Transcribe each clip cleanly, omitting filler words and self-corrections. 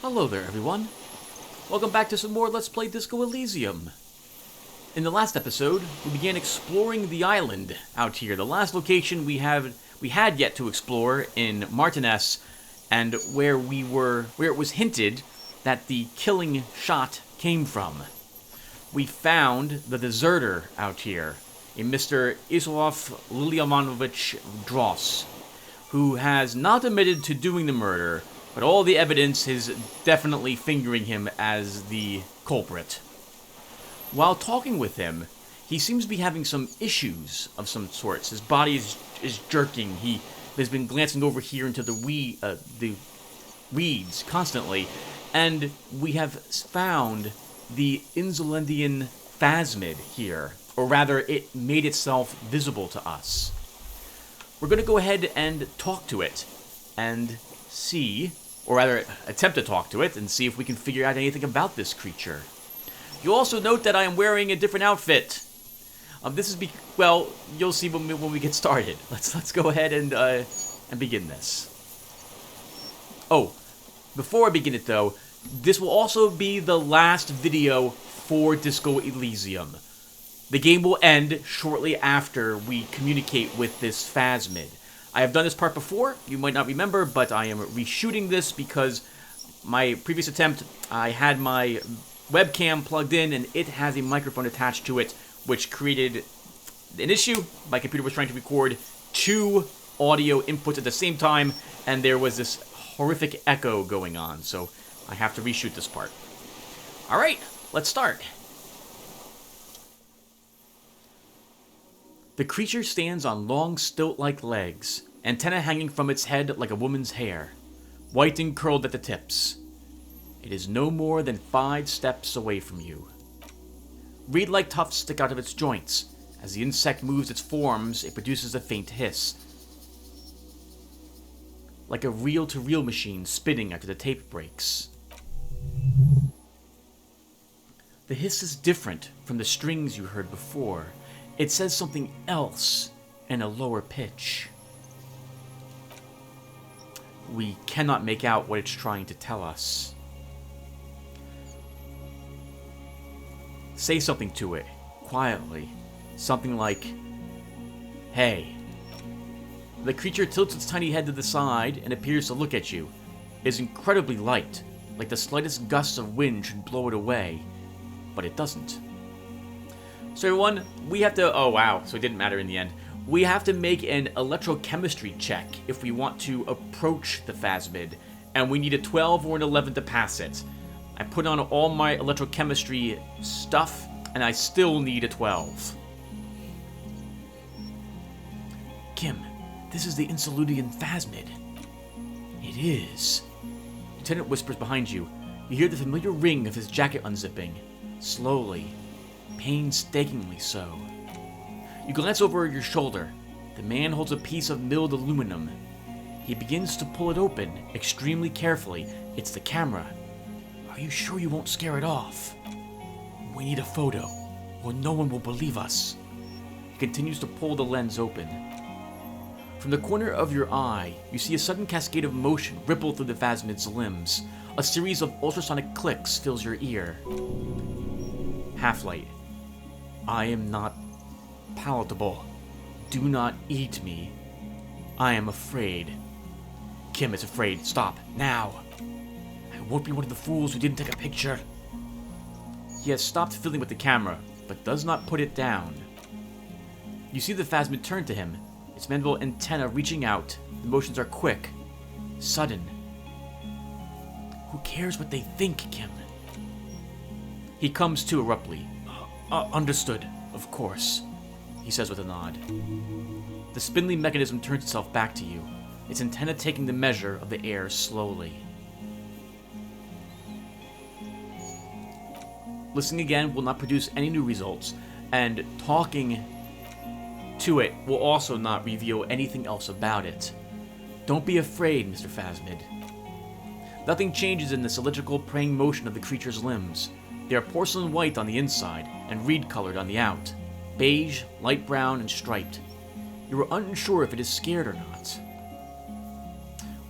Hello there, everyone. Welcome back to some more Let's Play Disco Elysium. In the last episode, we began exploring the island out here. The last location we had yet to explore in Martinez, and where it was hinted that the killing shot came from. We found the deserter out here, a Mr. Isolov Liliamanovich Dross, who has not admitted to doing the murder, but all the evidence is definitely fingering him as the culprit. While talking with him, he seems to be having some issues of some sorts. His body is jerking. He has been glancing over here into the weeds constantly, and we have found the Insulendian phasmid here, or rather, it made itself visible to us. We're going to go ahead and talk to it, and see, or rather, attempt to talk to it, and see if we can figure out anything about this creature. You'll also note that I am wearing a different outfit. This is well, you'll see when we get started. Let's go ahead and begin this. Oh, before I begin it though, this will also be the last video for Disco Elysium. The game will end shortly after we communicate with this phasmid. I have done this part before, you might not remember, but I am reshooting this because my previous attempt, I had my webcam plugged in and it has a microphone attached to it, which created an issue. My computer was trying to record two audio inputs at the same time, and there was this horrific echo going on, so I have to reshoot this part. Alright, let's start. The creature stands on long stilt-like legs, antennae hanging from its head like a woman's hair, white and curled at the tips. It is no more than 5 steps away from you. Reed-like tufts stick out of its joints. As the insect moves its forms, it produces a faint hiss, like a reel-to-reel machine spinning after the tape breaks. The hiss is different from the strings you heard before. It says something else in a lower pitch. We cannot make out what it's trying to tell us. Say something to it, quietly. Something like, "Hey." The creature tilts its tiny head to the side and appears to look at you. It is incredibly light, like the slightest gust of wind should blow it away, but it doesn't. So everyone, we have to, oh wow, so it didn't matter in the end. We have to make an electrochemistry check if we want to approach the phasmid, and we need a 12 or an 11 to pass it. I put on all my electrochemistry stuff, and I still need a 12. Kim, this is the Insulendian phasmid. It is. Lieutenant whispers behind you. You hear the familiar ring of his jacket unzipping. Slowly. Painstakingly so. You glance over your shoulder. The man holds a piece of milled aluminum. He begins to pull it open, extremely carefully. It's the camera. Are you sure you won't scare it off? We need a photo, or no one will believe us. He continues to pull the lens open. From the corner of your eye, you see a sudden cascade of motion ripple through the phasmid's limbs. A series of ultrasonic clicks fills your ear. Half-light. I am not palatable. Do not eat me. I am afraid. Kim is afraid. Stop. Now. I won't be one of the fools who didn't take a picture. He has stopped fiddling with the camera, but does not put it down. You see the phasmid turn to him, its mandible antenna reaching out. The motions are quick, sudden. Who cares what they think, Kim? He comes to abruptly. Understood, of course, he says with a nod. The spindly mechanism turns itself back to you, its antenna taking the measure of the air slowly. Listening again will not produce any new results, and talking to it will also not reveal anything else about it. Don't be afraid, Mr. Phasmid. Nothing changes in the cylindrical praying motion of the creature's limbs. They are porcelain white on the inside and reed-colored on the out, beige, light brown, and striped. You are unsure if it is scared or not.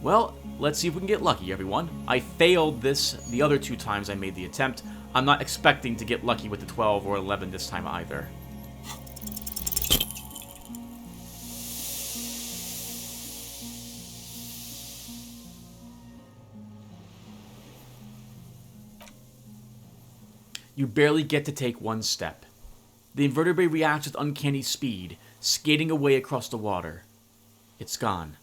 Well, let's see if we can get lucky, everyone. I failed this the other 2 times I made the attempt. I'm not expecting to get lucky with the 12 or 11 this time either. You barely get to take 1 step. The invertebrate reacts with uncanny speed, skating away across the water. It's gone,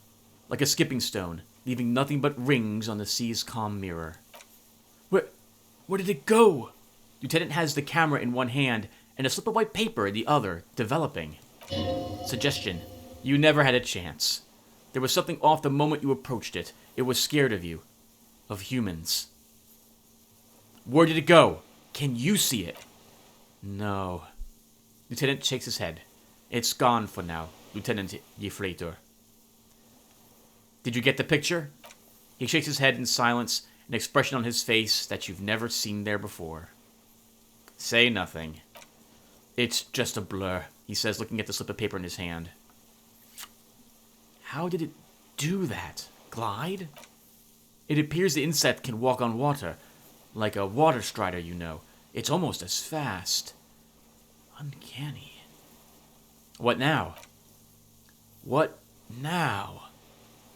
like a skipping stone, leaving nothing but rings on the sea's calm mirror. Where did it go? Lieutenant has the camera in one hand and a slip of white paper in the other, developing. Suggestion: you never had a chance. There was something off the moment you approached it. It was scared of you. Of humans. Where did it go? Can you see it? No. Lieutenant shakes his head. It's gone for now, Lieutenant Yefreitor. Did you get the picture? He shakes his head in silence, an expression on his face that you've never seen there before. Say nothing. It's just a blur, he says, looking at the slip of paper in his hand. How did it do that? Glide? It appears the insect can walk on water, like a water strider, you know. It's almost as fast. Uncanny. What now? What now?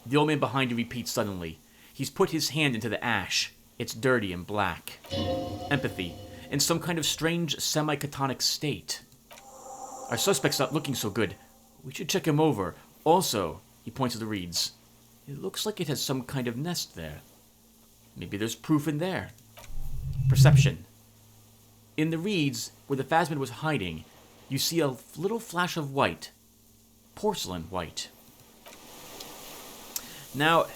The old man behind you repeats suddenly. He's put his hand into the ash. It's dirty and black. Empathy, in some kind of strange semi-catonic state. Our suspect's not looking so good. We should check him over. Also, he points to the reeds. It looks like it has some kind of nest there. Maybe there's proof in there. Perception. In the reeds, where the phasmid was hiding, you see a little flash of white. Porcelain white. Now,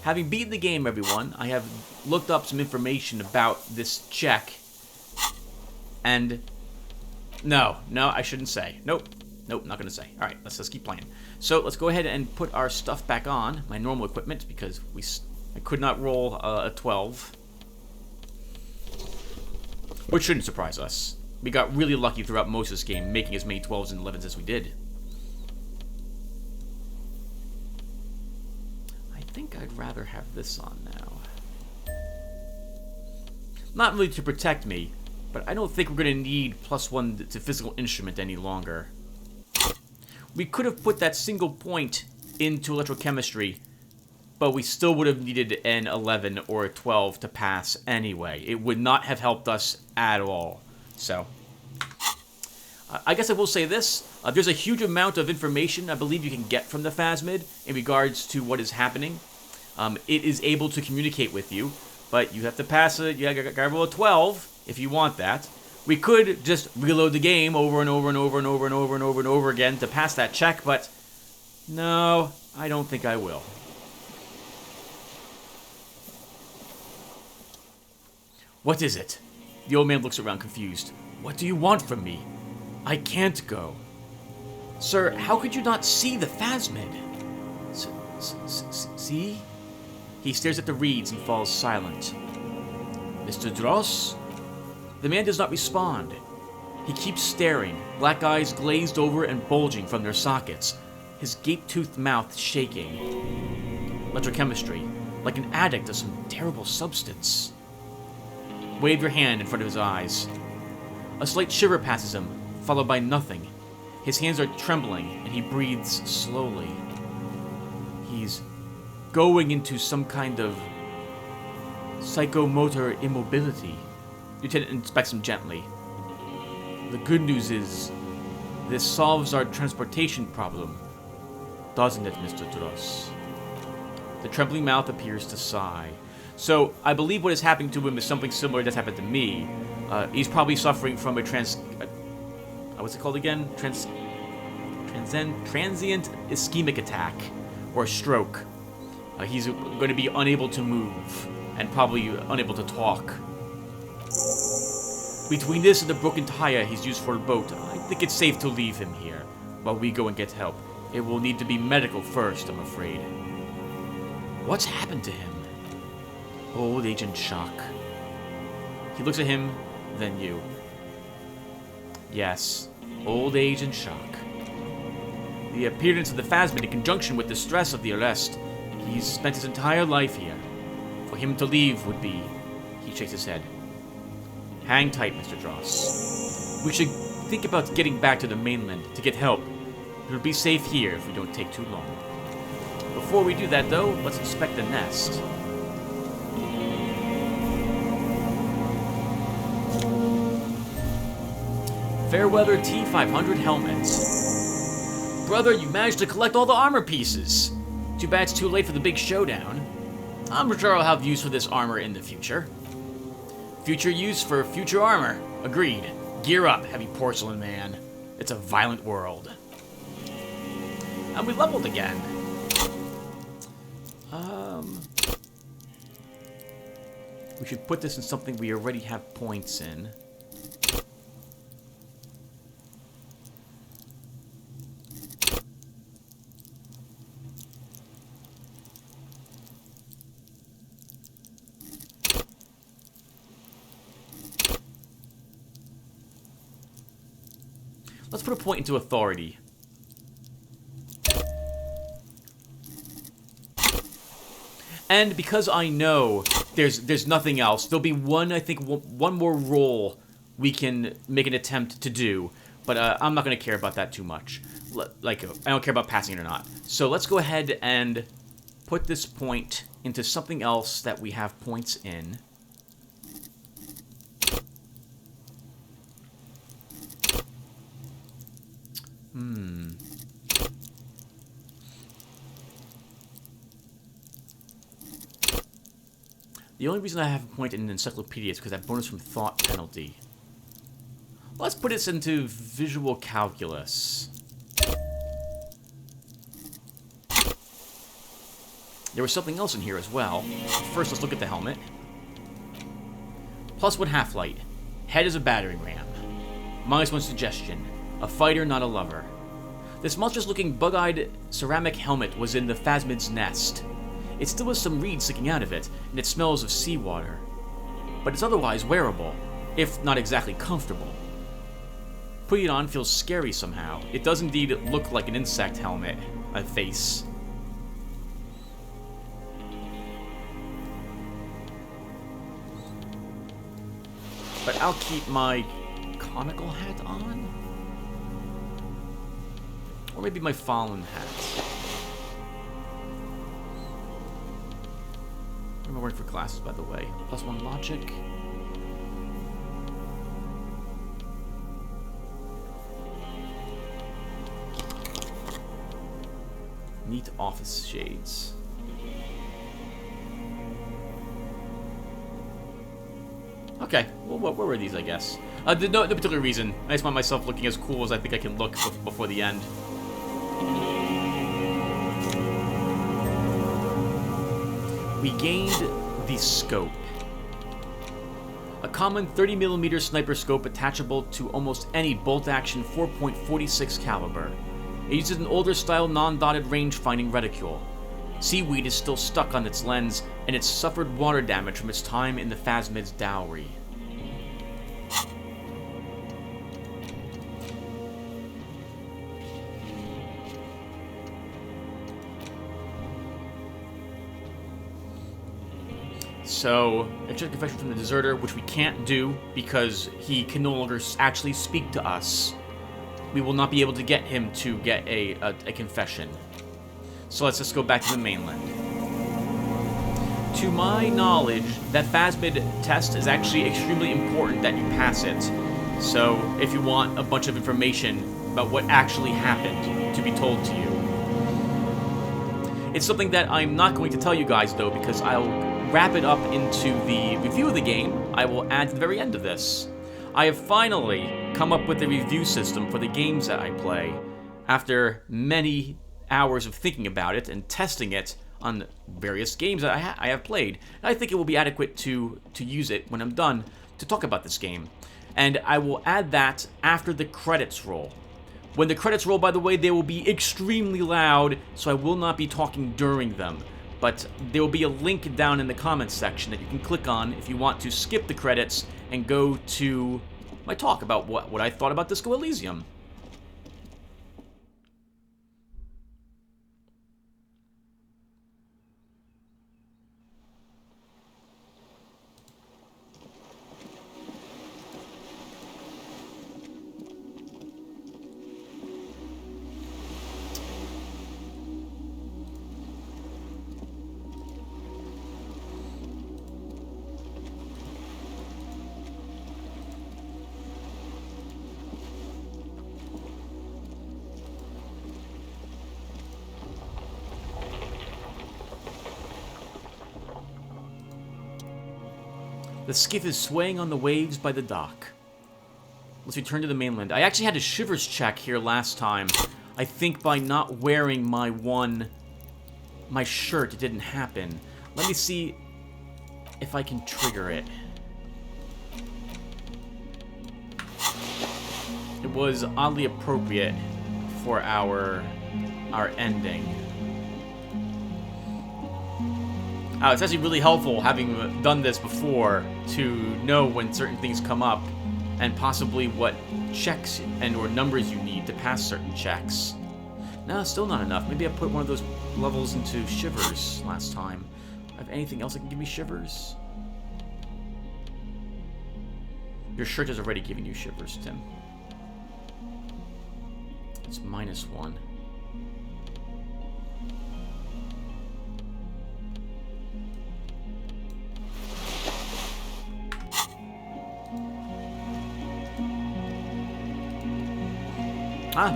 having beaten the game, everyone, I have looked up some information about this check. And no, I shouldn't say. Nope, not going to say. All right, let's keep playing. So let's go ahead and put our stuff back on, my normal equipment, because I could not roll a 12. Which shouldn't surprise us. We got really lucky throughout most of this game, making as many 12s and 11s as we did. I think I'd rather have this on now. Not really to protect me, but I don't think we're going to need +1 to physical instrument any longer. We could have put that single point into electrochemistry, but we still would have needed an 11 or a 12 to pass anyway. It would not have helped us at all. So, I guess I will say this. There's a huge amount of information I believe you can get from the phasmid in regards to what is happening. It is able to communicate with you, but you have to pass it. You gotta roll a 12 if you want that. We could just reload the game over and over and over and over and over and over and over again to pass that check, but no, I don't think I will. What is it? The old man looks around confused. What do you want from me? I can't go. Sir, how could you not see the phasmid? See? He stares at the reeds and falls silent. Mr. Dross? The man does not respond. He keeps staring, black eyes glazed over and bulging from their sockets, his gape-toothed mouth shaking. Electrochemistry, like an addict of some terrible substance. Wave your hand in front of his eyes. A slight shiver passes him, followed by nothing. His hands are trembling, and he breathes slowly. He's going into some kind of psychomotor immobility. Lieutenant inspects him gently. The good news is, this solves our transportation problem, doesn't it, Mr. Dross? The trembling mouth appears to sigh. So, I believe what is happening to him is something similar that's happened to me. He's probably suffering from a what's it called again? Transient ischemic attack, or stroke. He's going to be unable to move, and probably unable to talk. Between this and the broken tire he's used for a boat, I think it's safe to leave him here, while we go and get help. It will need to be medical first, I'm afraid. What's happened to him? Old age and shock. He looks at him, then you. Yes, old age and shock. The appearance of the phasmid in conjunction with the stress of the arrest, He's spent his entire life here. For him to leave would be... He shakes his head. Hang tight, Mr. Dross. We should think about getting back to the mainland to get help. It'll be safe here if we don't take too long. Before we do that, though, let's inspect the nest. Fairweather T500 helmets. Brother, you managed to collect all the armor pieces. Too bad it's too late for the big showdown. I'm sure I'll have use for this armor in the future. Future use for future armor. Agreed. Gear up, heavy porcelain man. It's a violent world. And we leveled again. We should put this in something we already have points in. Let's put a point into authority. And because I know there's nothing else, there'll be one, I think, one more role we can make an attempt to do. But I'm not going to care about that too much. Like, I don't care about passing it or not. So let's go ahead and put this point into something else that we have points in. The only reason I have a point in encyclopedia is because that bonus from thought penalty. Let's put this into visual calculus. There was something else in here as well. First, let's look at the helmet. +1 half-light. Head is a battering ram. -1 suggestion. A fighter, not a lover. This monstrous-looking bug-eyed ceramic helmet was in the phasmid's nest. It still has some reeds sticking out of it, and it smells of seawater. But it's otherwise wearable, if not exactly comfortable. Putting it on feels scary somehow. It does indeed look like an insect helmet, a face. But I'll keep my conical hat on? Or maybe my fallen hat. What am I wearing for classes, by the way? +1 logic. Neat office shades. Okay, well, what were these, I guess? No particular reason. I just want myself looking as cool as I think I can look before the end. We gained the scope. A common 30mm sniper scope attachable to almost any bolt-action 4.46 caliber. It uses an older-style non-dotted range-finding reticule. Seaweed is still stuck on its lens, and it's suffered water damage from its time in the phasmid's dowry. So, extra confession from the deserter, which we can't do because he can no longer actually speak to us. We will not be able to get him to get a confession. So let's just go back to the mainland. To my knowledge, that phasmid test is actually extremely important that you pass it. So, if you want a bunch of information about what actually happened to be told to you. It's something that I'm not going to tell you guys, though, because I'll wrap it up into the review of the game I will add to the very end of this. I have finally come up with a review system for the games that I play, after many hours of thinking about it and testing it on various games that I have played. And I think it will be adequate to use it when I'm done to talk about this game. And I will add that after the credits roll. When the credits roll, by the way, they will be extremely loud, so I will not be talking during them. But there will be a link down in the comments section that you can click on if you want to skip the credits and go to my talk about what I thought about Disco Elysium. The skiff is swaying on the waves by the dock. Let's return to the mainland. I actually had a shivers check here last time. I think by not wearing my shirt, it didn't happen. Let me see if I can trigger it. It was oddly appropriate for our ending. It's actually really helpful having done this before to know when certain things come up and possibly what checks and or numbers you need to pass certain checks. No, still not enough. Maybe I put one of those levels into shivers last time. Have anything else that can give me shivers? Your shirt is already giving you shivers, Tim. It's -1.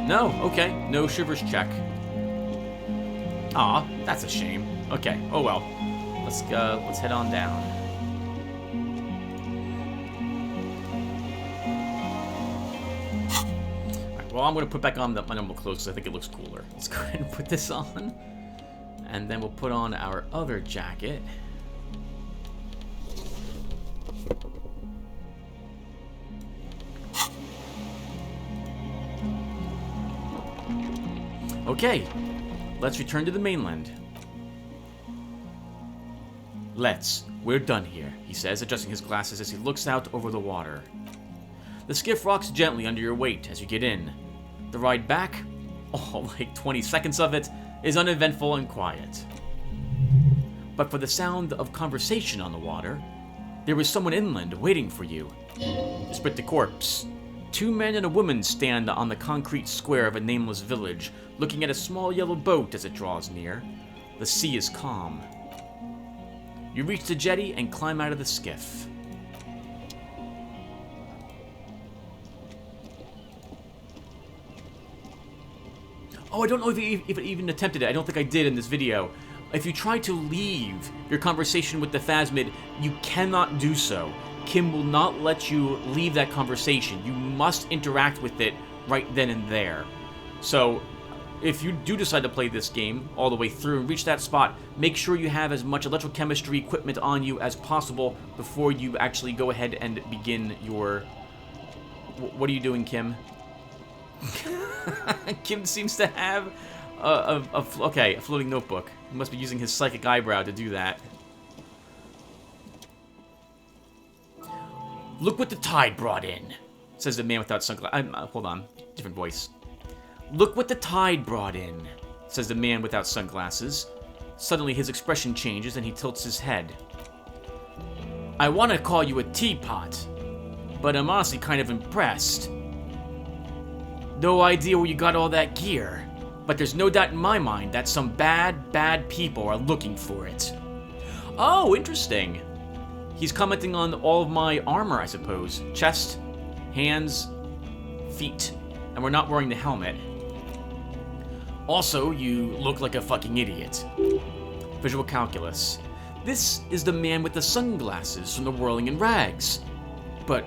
No. Okay. No shivers check. Aw, that's a shame. Okay. Oh well. Let's head on down. Alright, well, I'm gonna put back on my normal clothes because I think it looks cooler. Let's go ahead and put this on. And then we'll put on our other jacket. Okay, let's return to the mainland. We're done here, he says, adjusting his glasses as he looks out over the water. The skiff rocks gently under your weight as you get in. The ride back, like 20 seconds of it, is uneventful and quiet. But for the sound of conversation on the water, there is someone inland waiting for you. Split the corpse. 2 men and a woman stand on the concrete square of a nameless village, looking at a small yellow boat as it draws near. The sea is calm. You reach the jetty and climb out of the skiff. Oh, I don't know if it even attempted it. I don't think I did in this video. If you try to leave your conversation with the Phasmid, you cannot do so. Kim will not let you leave that conversation. You must interact with it right then and there. So, if you do decide to play this game all the way through and reach that spot, make sure you have as much electrochemistry equipment on you as possible before you actually go ahead and begin your... What are you doing, Kim? Kim seems to have a floating notebook. He must be using his psychic eyebrow to do that. Look what the tide brought in, says the man without sunglasses. Hold on, different voice. Look what the tide brought in, says the man without sunglasses. Suddenly his expression changes and he tilts his head. I want to call you a teapot, but I'm honestly kind of impressed. No idea where you got all that gear, but there's no doubt in my mind that some bad people are looking for it. Oh, interesting. He's commenting on all of my armor, I suppose. Chest, hands, feet. And we're not wearing the helmet. Also, you look like a fucking idiot. Visual calculus. This is the man with the sunglasses from the Whirling in Rags. But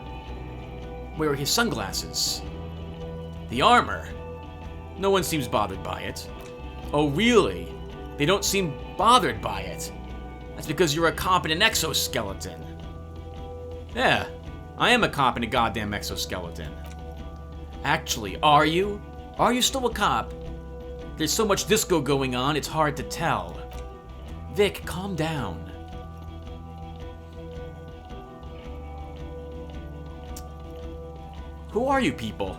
where are his sunglasses? The armor. No one seems bothered by it. Oh, really? They don't seem bothered by it. That's because you're a cop in an exoskeleton. Yeah, I am a cop in a goddamn exoskeleton. Actually, are you? Are you still a cop? There's so much disco going on, it's hard to tell. Vic, calm down. Who are you people?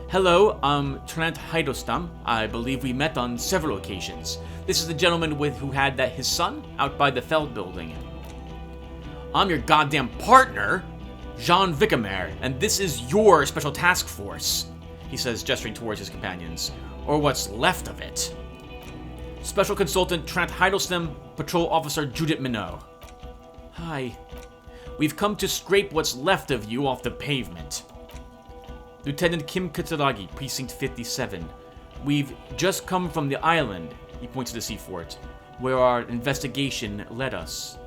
Hello, I'm Trent Heidostam. I believe we met on several occasions. This is the gentleman who had his son out by the Feld building. I'm your goddamn partner, Jean Vickemer, and this is your special task force, he says, gesturing towards his companions, or what's left of it. Special Consultant Trent Heidelstam, Patrol Officer Judith Minot. Hi. We've come to scrape what's left of you off the pavement. Lieutenant Kim Kutaragi, Precinct 57. We've just come from the island, he points to the sea fort, where our investigation led us.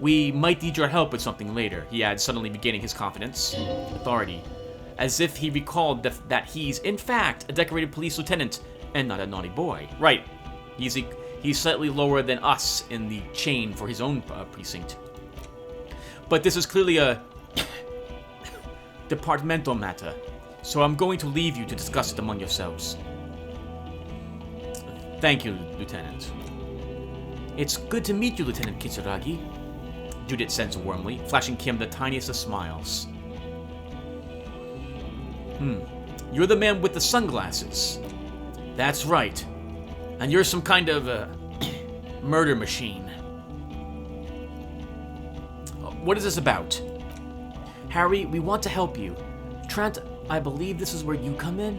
We might need your help with something later, he adds, suddenly regaining his confidence. Authority. As if he recalled that he's, in fact, a decorated police lieutenant and not a naughty boy. Right. He's slightly lower than us in the chain for his own precinct. But this is clearly a departmental matter, so I'm going to leave you to discuss it among yourselves. Thank you, Lieutenant. It's good to meet you, Lieutenant Kitsuragi, Judith says warmly, flashing Kim the tiniest of smiles. You're the man with the sunglasses. That's right. And you're some kind of murder machine. What is this about? Harry, we want to help you. Trent, I believe this is where you come in?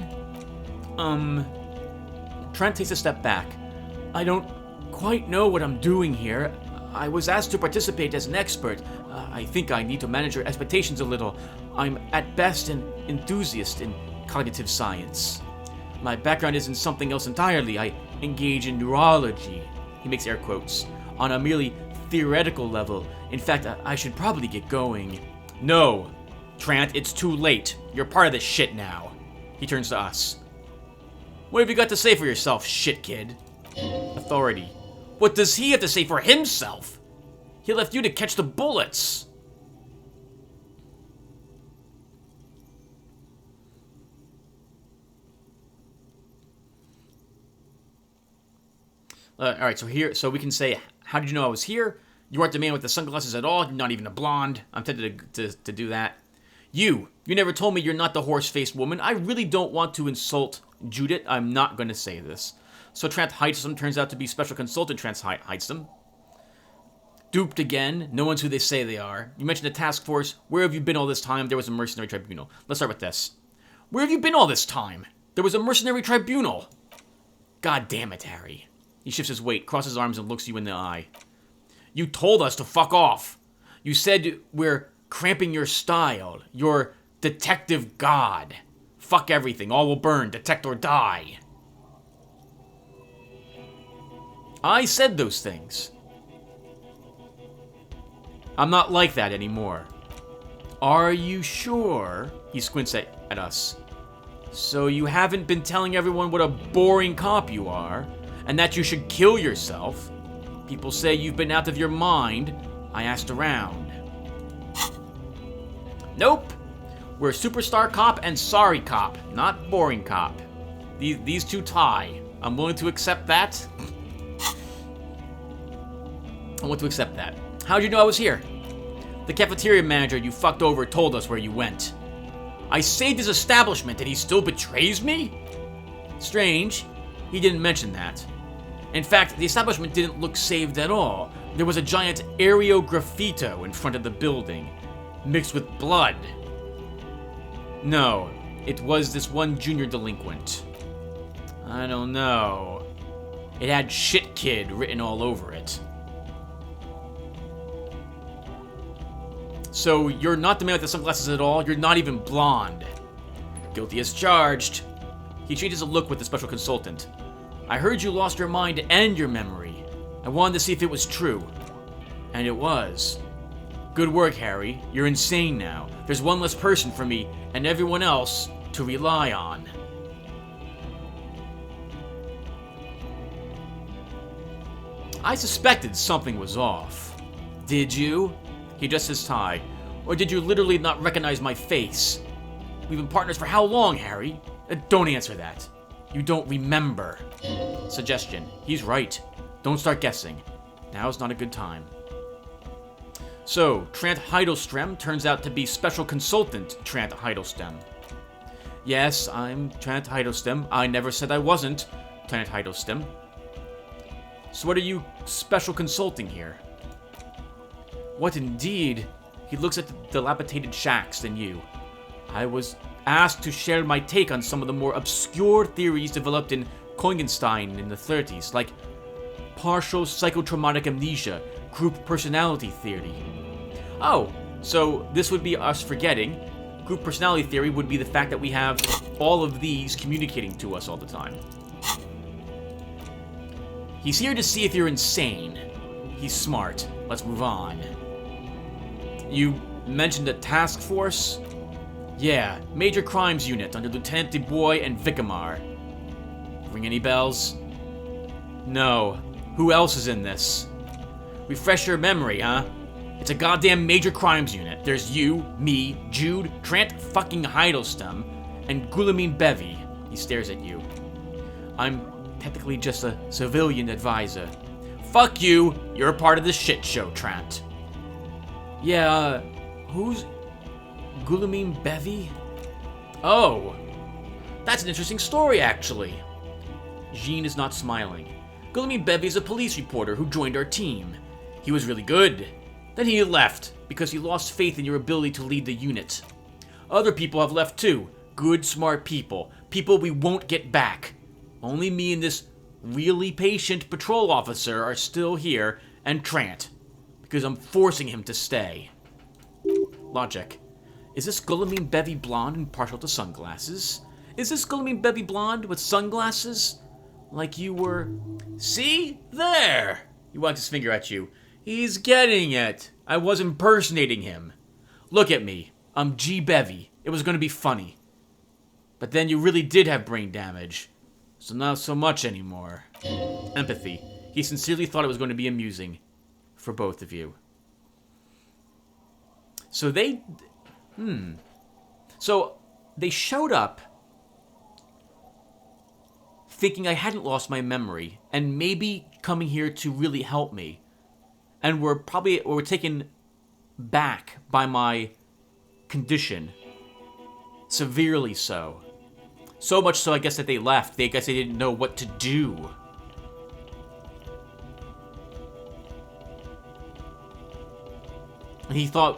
Trent takes a step back. I don't quite know what I'm doing here. I was asked to participate as an expert. I think I need to manage your expectations a little. I'm at best an enthusiast in cognitive science. My background is in something else entirely. I engage in neurology, he makes air quotes, on a merely theoretical level. In fact, I should probably get going. No, Trant, it's too late. You're part of this shit now. He turns to us. What have you got to say for yourself, shit kid? Authority. What does he have to say for himself? He left you to catch the bullets. Alright, so we can say, how did you know I was here? You aren't the man with the sunglasses at all. You're not even a blonde. I'm tempted to do that. You never told me you're not the horse-faced woman. I really don't want to insult Judith. I'm not going to say this. So Trant Heidsom turns out to be special consultant Trant Heidsom. Duped again. No one's who they say they are. You mentioned the task force. Where have you been all this time? There was a mercenary tribunal. Let's start with this. Where have you been all this time? There was a mercenary tribunal. God damn it, Harry. He shifts his weight, crosses his arms, and looks you in the eye. You told us to fuck off. You said we're cramping your style. You're detective god. Fuck everything. All will burn. Detect or die. I said those things. I'm not like that anymore. Are you sure? He squints at us. So you haven't been telling everyone what a boring cop you are, and that you should kill yourself? People say you've been out of your mind. I asked around. Nope. We're superstar cop and sorry cop, not boring cop. These two tie. I'm willing to accept that. I want to accept that. How'd you know I was here? The cafeteria manager you fucked over told us where you went. I saved his establishment and he still betrays me? Strange. He didn't mention that. In fact, the establishment didn't look saved at all. There was a giant aerograffito in front of the building, mixed with blood. No, it was this one junior delinquent. I don't know. It had shit kid written all over it. So you're not the man with the sunglasses at all? You're not even blonde. Guilty as charged. He changes a look with the special consultant. I heard you lost your mind and your memory. I wanted to see if it was true. And it was. Good work, Harry. You're insane now. There's one less person for me and everyone else to rely on. I suspected something was off. Did you? He adjusts his tie. Or did you literally not recognize my face? We've been partners for how long, Harry? Don't answer that. You don't remember. Suggestion. He's right. Don't start guessing. Now's not a good time. So, Trant Heidelstrem turns out to be Special Consultant Trant Heidelstrem. Yes, I'm Trant Heidelstrem. I never said I wasn't Trant Heidelstrem. So what are you special consulting here? What indeed? He looks at the dilapidated shacks than you. I was asked to share my take on some of the more obscure theories developed in Koenigstein in the 30s, like partial psychotraumatic amnesia, group personality theory. Oh, so this would be us forgetting. Group personality theory would be the fact that we have all of these communicating to us all the time. He's here to see if you're insane. He's smart. Let's move on. You mentioned a task force? Yeah, Major Crimes Unit under Lieutenant DuBois and Vicamar. Ring any bells? No. Who else is in this? Refresh your memory, huh? It's a goddamn Major Crimes Unit. There's you, me, Jude, Trant fucking Heidelstrom, and Gulamine Bevy. He stares at you. I'm technically just a civilian advisor. Fuck you! You're a part of the shit show, Trant. Yeah, who's Gulamine Bevy? Oh, that's an interesting story, actually. Jean is not smiling. Gulamine Bevy is a police reporter who joined our team. He was really good. Then he left, because he lost faith in your ability to lead the unit. Other people have left too. Good, smart people. People we won't get back. Only me and this really patient patrol officer are still here, and Trant, because I'm forcing him to stay. Logic. Is this Gulamine Bevy blonde and partial to sunglasses? Is this Gulamine Bevy blonde with sunglasses? Like you were... See? There! He wags his finger at you. He's getting it. I was impersonating him. Look at me. I'm G. Bevy. It was going to be funny. But then you really did have brain damage. So not so much anymore. Empathy. He sincerely thought it was going to be amusing. For both of you. So they... So they showed up thinking I hadn't lost my memory and maybe coming here to really help me. And were taken back by my condition. Severely so. So much so, I guess, that they left. I guess they didn't know what to do. And he thought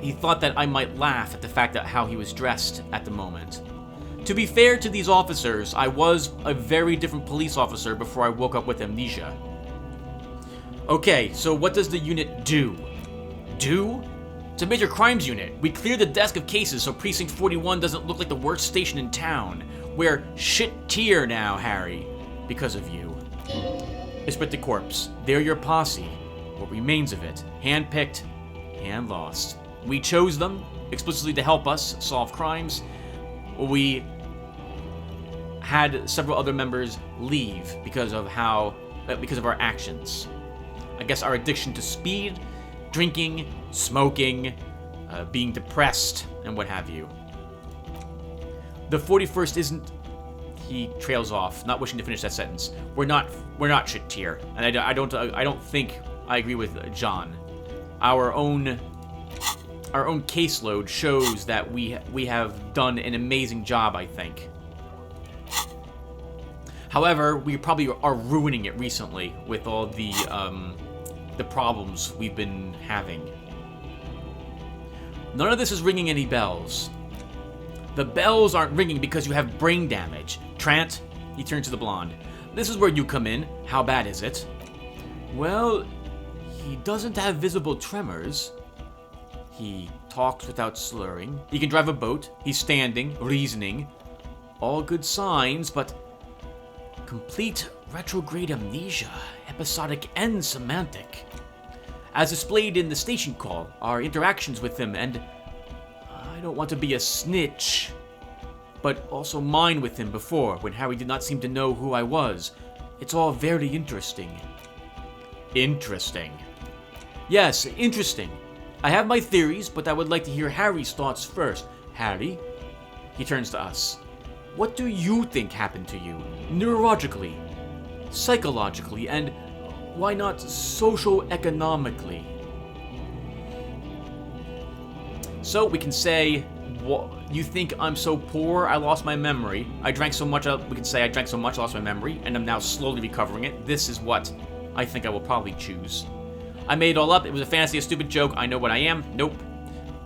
that I might laugh at the fact that how he was dressed at the moment. To be fair to these officers, I was a very different police officer before I woke up with amnesia. Okay, so what does the unit do? Do? It's a major crimes unit. We cleared the desk of cases so Precinct 41 doesn't look like the worst station in town. We're shit tier now, Harry, because of you. Esprit de Corpse. They're your posse. What remains of it. Handpicked and lost. We chose them explicitly to help us solve crimes. We had several other members leave because of our actions. I guess our addiction to speed, drinking, smoking, being depressed, and what have you. The 41st isn't... He trails off, not wishing to finish that sentence. We're not shit tier, and I don't think I agree with John. Our own caseload shows that we have done an amazing job, I think. However, we probably are ruining it recently with all the problems we've been having. None of this is ringing any bells. The bells aren't ringing because you have brain damage. Trant, he turns to the blonde. This is where you come in. How bad is it? Well, he doesn't have visible tremors. He talks without slurring. He can drive a boat. He's standing, reasoning. All good signs, but complete retrograde amnesia, episodic and semantic. As displayed in the station call, our interactions with him, and I don't want to be a snitch, but also mine with him before, when Harry did not seem to know who I was. It's all very interesting. Interesting. Yes, interesting. I have my theories, but I would like to hear Harry's thoughts first. Harry? He turns to us. What do you think happened to you? Neurologically, psychologically, and why not socio-economically? So we can say, you think I'm so poor, I lost my memory. I drank so much, we can say I drank so much, I lost my memory, and I'm now slowly recovering it. This is what I think I will probably choose. I made it all up. It was a fantasy, a stupid joke. I know what I am. Nope.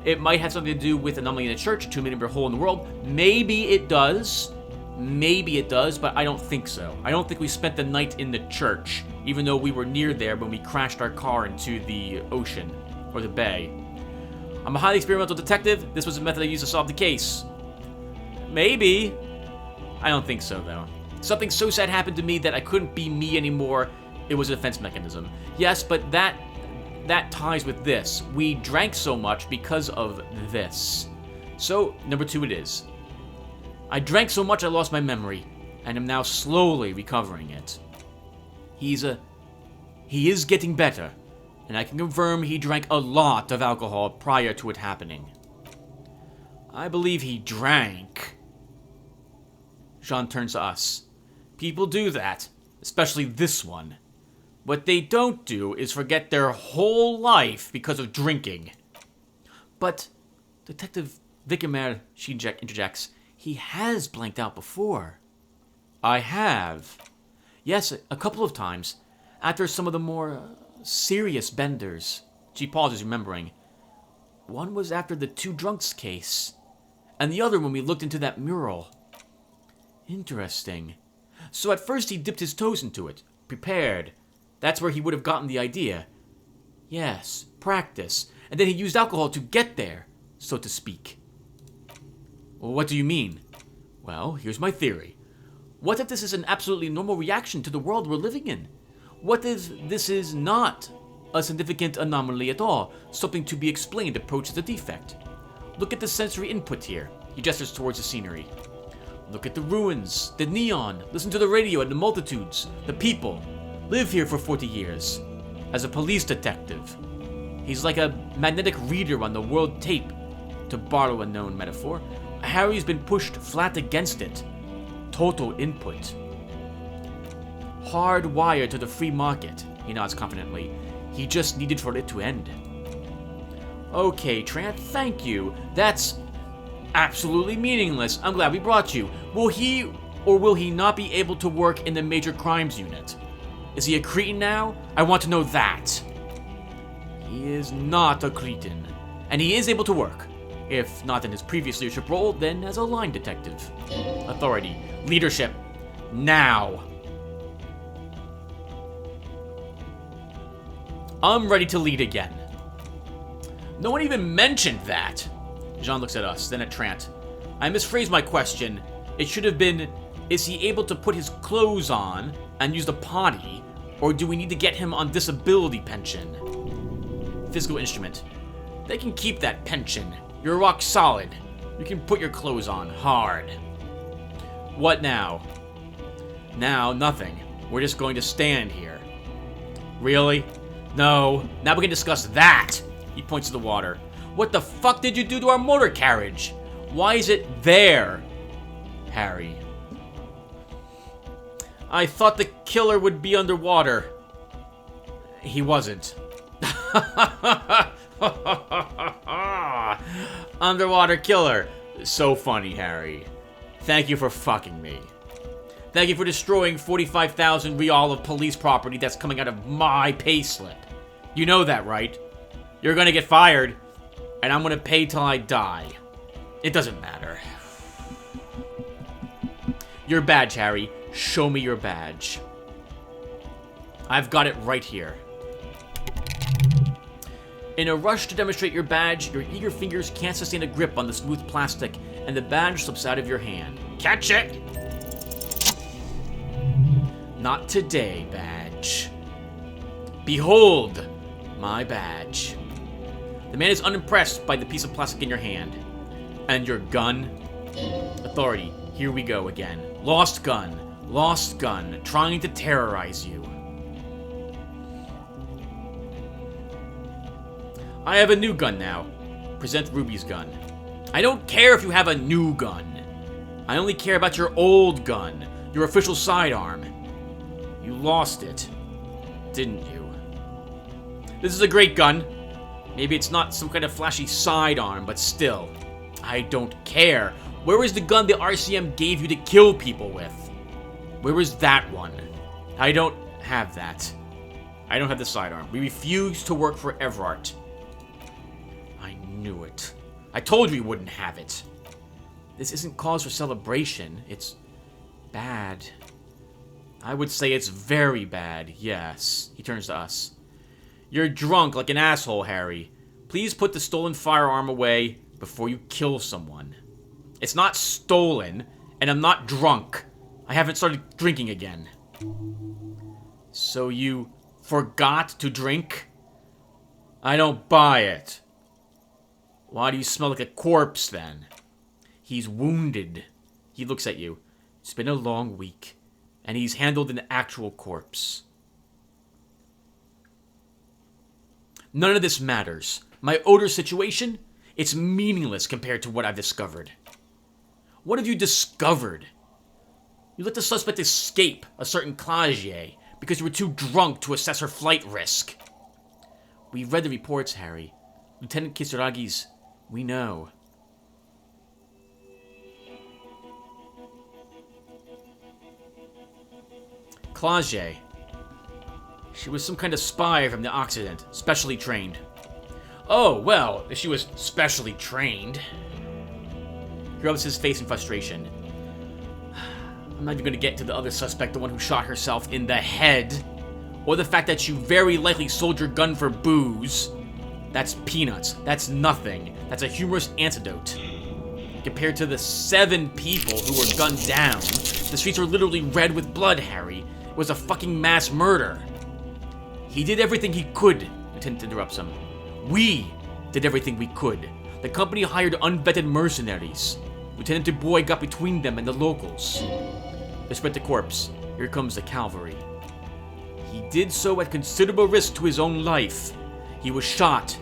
It might have something to do with anomaly in the church, a 2 million hole in the world. Maybe it does. Maybe it does, but I don't think so. I don't think we spent the night in the church, even though we were near there when we crashed our car into the ocean, or the bay. I'm a highly experimental detective. This was a method I used to solve the case. Maybe. I don't think so, though. Something so sad happened to me that I couldn't be me anymore. It was a defense mechanism. Yes, but that that ties with this. We drank so much because of this. So, number 2 it is. I drank so much I lost my memory, and am now slowly recovering it. He is getting better, and I can confirm he drank a lot of alcohol prior to it happening. I believe he drank. Jean turns to us. People do that, especially this one. What they don't do is forget their whole life because of drinking. But, Detective Vickemer, she interjects, he has blanked out before. I have. Yes, a couple of times. After some of the more serious benders. She pauses, remembering. One was after the 2 drunks case. And the other when we looked into that mural. Interesting. So at first he dipped his toes into it. Prepared. That's where he would have gotten the idea. Yes, practice. And then he used alcohol to get there, so to speak. Well, what do you mean? Well, here's my theory. What if this is an absolutely normal reaction to the world we're living in? What if this is not a significant anomaly at all, something to be explained approaches a defect? Look at the sensory input here. He gestures towards the scenery. Look at the ruins, the neon, listen to the radio and the multitudes, the people. Live here for 40 years. As a police detective. He's like a magnetic reader on the world tape. To borrow a known metaphor, Harry's been pushed flat against it. Total input. Hardwired to the free market, he nods confidently. He just needed for it to end. Okay, Trant, thank you. That's absolutely meaningless. I'm glad we brought you. Will he or will he not be able to work in the major crimes unit? Is he a Cretan now? I want to know that. He is not a Cretan, and he is able to work. If not in his previous leadership role, then as a line detective. Authority. Leadership. Now. I'm ready to lead again. No one even mentioned that. Jean looks at us, then at Trant. I misphrased my question. It should have been, is he able to put his clothes on and use the potty, or do we need to get him on disability pension? Physical instrument. They can keep that pension. You're rock solid. You can put your clothes on hard. What now? Now, nothing. We're just going to stand here. Really? No. Now we can discuss that. He points to the water. What the fuck did you do to our motor carriage? Why is it there? Harry. I thought the killer would be underwater. He wasn't. Underwater killer. So funny, Harry. Thank you for fucking me. Thank you for destroying 45,000 real of police property that's coming out of my payslip. You know that, right? You're gonna get fired, and I'm gonna pay till I die. It doesn't matter. Your badge, Harry. Show me your badge. I've got it right here. In a rush to demonstrate your badge, your eager fingers can't sustain a grip on the smooth plastic, and the badge slips out of your hand. Catch it! Not today, badge. Behold, my badge. The man is unimpressed by the piece of plastic in your hand. And your gun? Authority, here we go again. Lost gun, trying to terrorize you. I have a new gun now. Present Ruby's gun. I don't care if you have a new gun. I only care about your old gun, your official sidearm. You lost it, didn't you? This is a great gun. Maybe it's not some kind of flashy sidearm, but still. I don't care. Where is the gun the RCM gave you to kill people with? Where is that one? I don't have that. I don't have the sidearm. We refuse to work for Everart. I knew it. I told you we wouldn't have it. This isn't cause for celebration. It's bad. I would say it's very bad, yes. He turns to us. You're drunk like an asshole, Harry. Please put the stolen firearm away before you kill someone. It's not stolen, and I'm not drunk. I haven't started drinking again. So you forgot to drink? I don't buy it. Why do you smell like a corpse, then? He's wounded. He looks at you. It's been a long week, and he's handled an actual corpse. None of this matters. My odor situation? It's meaningless compared to what I've discovered. What have you discovered? You let the suspect escape, a certain Klagier, because you were too drunk to assess her flight risk. We've read the reports, Harry. Lieutenant Kisaragi's... We know. Klagier. She was some kind of spy from the Occident, specially trained. Oh, well, if she was specially trained. He rubs his face in frustration. I'm not even going to get to the other suspect, the one who shot herself in the head. Or the fact that you very likely sold your gun for booze. That's peanuts. That's nothing. That's a humorous antidote. Compared to the 7 people who were gunned down, the streets are literally red with blood, Harry. It was a fucking mass murder. He did everything he could, Lieutenant interrupts him. We did everything we could. The company hired unvetted mercenaries. Lieutenant Dubois got between them and the locals. They spread the corpse. Here comes the cavalry. He did so at considerable risk to his own life. He was shot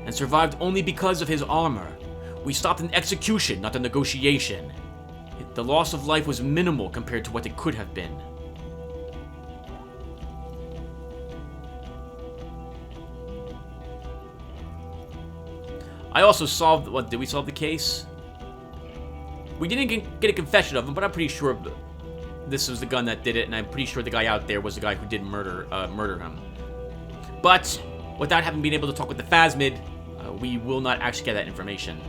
and survived only because of his armor. We stopped an execution, not a negotiation. The loss of life was minimal compared to what it could have been. I also solved... What, did we solve the case? We didn't get a confession of him, but I'm pretty sure this was the gun that did it, and I'm pretty sure the guy out there was the guy who did murder him. But, without having been able to talk with the Phasmid, we will not actually get that information.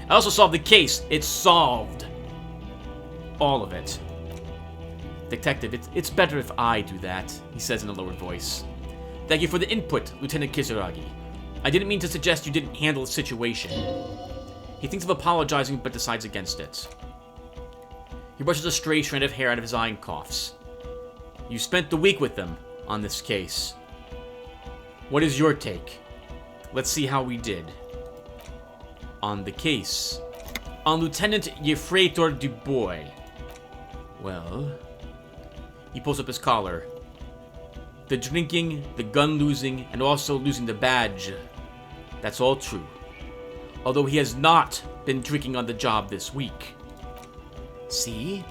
I also solved the case. It's solved. All of it. Detective, it's better if I do that, he says in a lowered voice. Thank you for the input, Lieutenant Kisaragi. I didn't mean to suggest you didn't handle the situation. He thinks of apologizing, but decides against it. He brushes a stray strand of hair out of his eye and coughs. You spent the week with them on this case. What is your take? Let's see how we did. On the case. On Lieutenant Yefreitor Dubois. Well... He pulls up his collar. The drinking, the gun losing, and also losing the badge. That's all true. Although he has not been drinking on the job this week. See?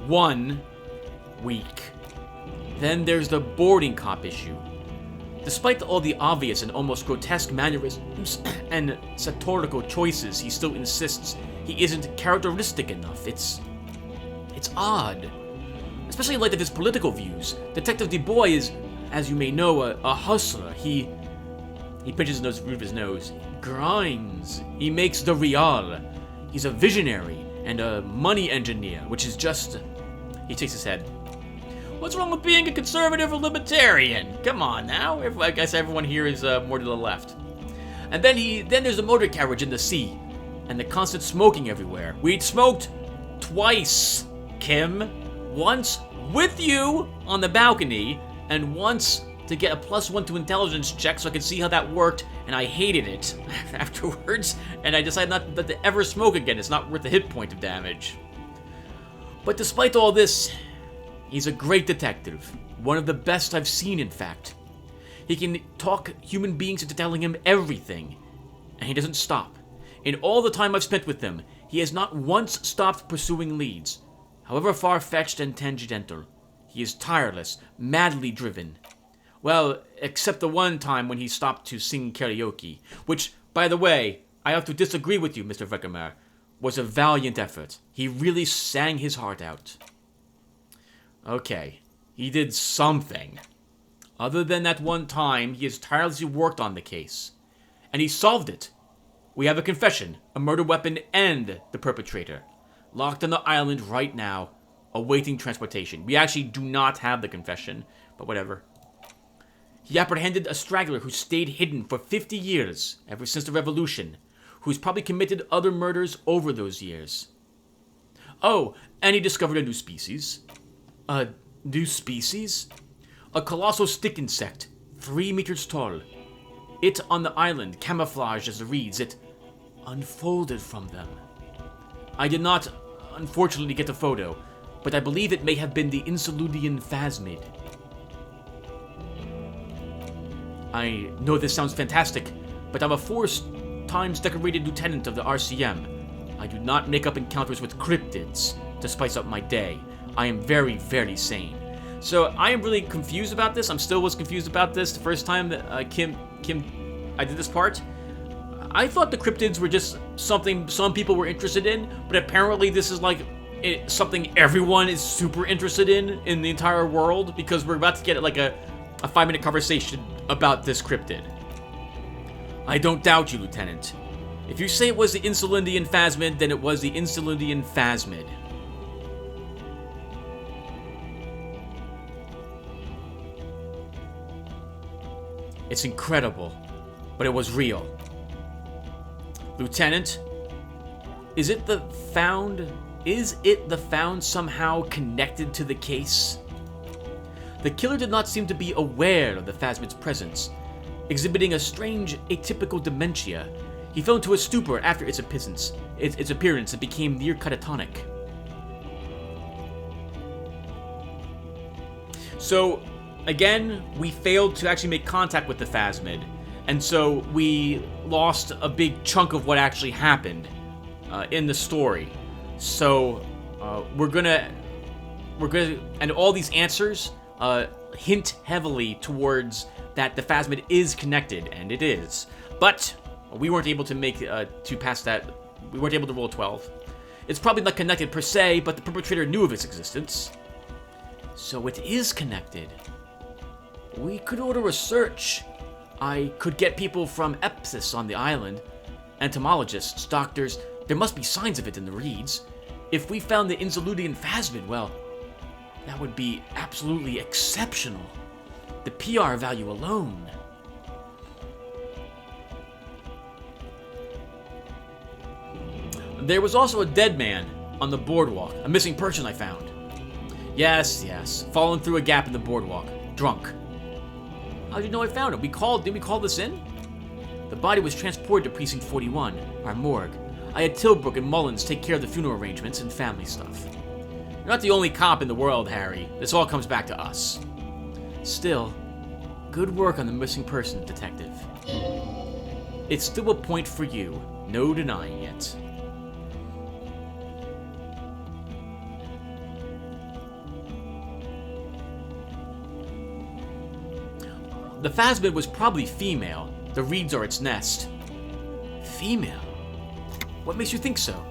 1 week. Then there's the boarding cop issue. Despite all the obvious and almost grotesque mannerisms and satirical choices, he still insists he isn't characteristic enough. It's odd. Especially in light of his political views. Detective Dubois is, as you may know, a hustler. He pinches his nose, root of his nose. Grinds. He makes the real. He's a visionary and a money engineer, which is just... He shakes his head. What's wrong with being a conservative or libertarian? Come on now. I guess everyone here is more to the left. And then there's the motor carriage in the sea. And the constant smoking everywhere. We'd smoked twice, Kim. Once with you on the balcony, and once to get a +1 to intelligence check so I could see how that worked, and I hated it afterwards, and I decided not to ever smoke again. It's not worth a hit point of damage. But despite all this, he's a great detective. One of the best I've seen, in fact. He can talk human beings into telling him everything, and he doesn't stop. In all the time I've spent with him, he has not once stopped pursuing leads. However far-fetched and tangential, he is tireless, madly driven. Well, except the one time when he stopped to sing karaoke, which, by the way, I have to disagree with you, Mr. Wegemer, was a valiant effort. He really sang his heart out. Okay, he did something. Other than that one time, he has tirelessly worked on the case. And he solved it. We have a confession, a murder weapon, and the perpetrator. Locked on the island right now, awaiting transportation. We actually do not have the confession, but whatever. He apprehended a straggler who stayed hidden for 50 years, ever since the revolution, who's probably committed other murders over those years. Oh, and he discovered a new species. A new species? A colossal stick insect, 3 meters tall. It on the island, camouflaged as the reeds, it unfolded from them. I did not, unfortunately, get the photo, but I believe it may have been the Insolutian Phasmid. I know this sounds fantastic, but I'm a 4-times decorated lieutenant of the RCM. I do not make up encounters with cryptids to spice up my day. I am very, very sane. So I am really confused about this. I'm still was confused about this the first time that I did this part. I thought the cryptids were just something some people were interested in, but apparently this is like something everyone is super interested in the entire world, because we're about to get like a 5-minute conversation about this cryptid. I don't doubt you, Lieutenant. If you say it was the Insolutian Phasmid, then it was the Insolutian Phasmid. It's incredible, but it was real. Lieutenant, is it the found somehow connected to the case? The killer did not seem to be aware of the Phasmid's presence, exhibiting a strange, atypical dementia. He fell into a stupor after its appearance and became near catatonic. So, again, we failed to actually make contact with the Phasmid, and so we lost a big chunk of what actually happened in the story. So, we're gonna, and all these answers hint heavily towards that the Phasmid is connected, and it is. But we weren't able to make to pass that. We weren't able to roll a 12. It's probably not connected per se, but the perpetrator knew of its existence. So it is connected. We could order a search. I could get people from Epsis on the island, entomologists, doctors. There must be signs of it in the reeds. If we found the Insolutian Phasmid, well, that would be absolutely exceptional. The PR value alone. There was also a dead man on the boardwalk, a missing person I found. Yes, fallen through a gap in the boardwalk, drunk. How did you know I found him? Did we call this in? The body was transported to Precinct 41, our morgue. I had Tilbrook and Mullins take care of the funeral arrangements and family stuff. You're not the only cop in the world, Harry. This all comes back to us. Still, good work on the missing person, Detective. It's still a point for you, no denying it. The Phasmid was probably female. The reeds are its nest. Female? What makes you think so?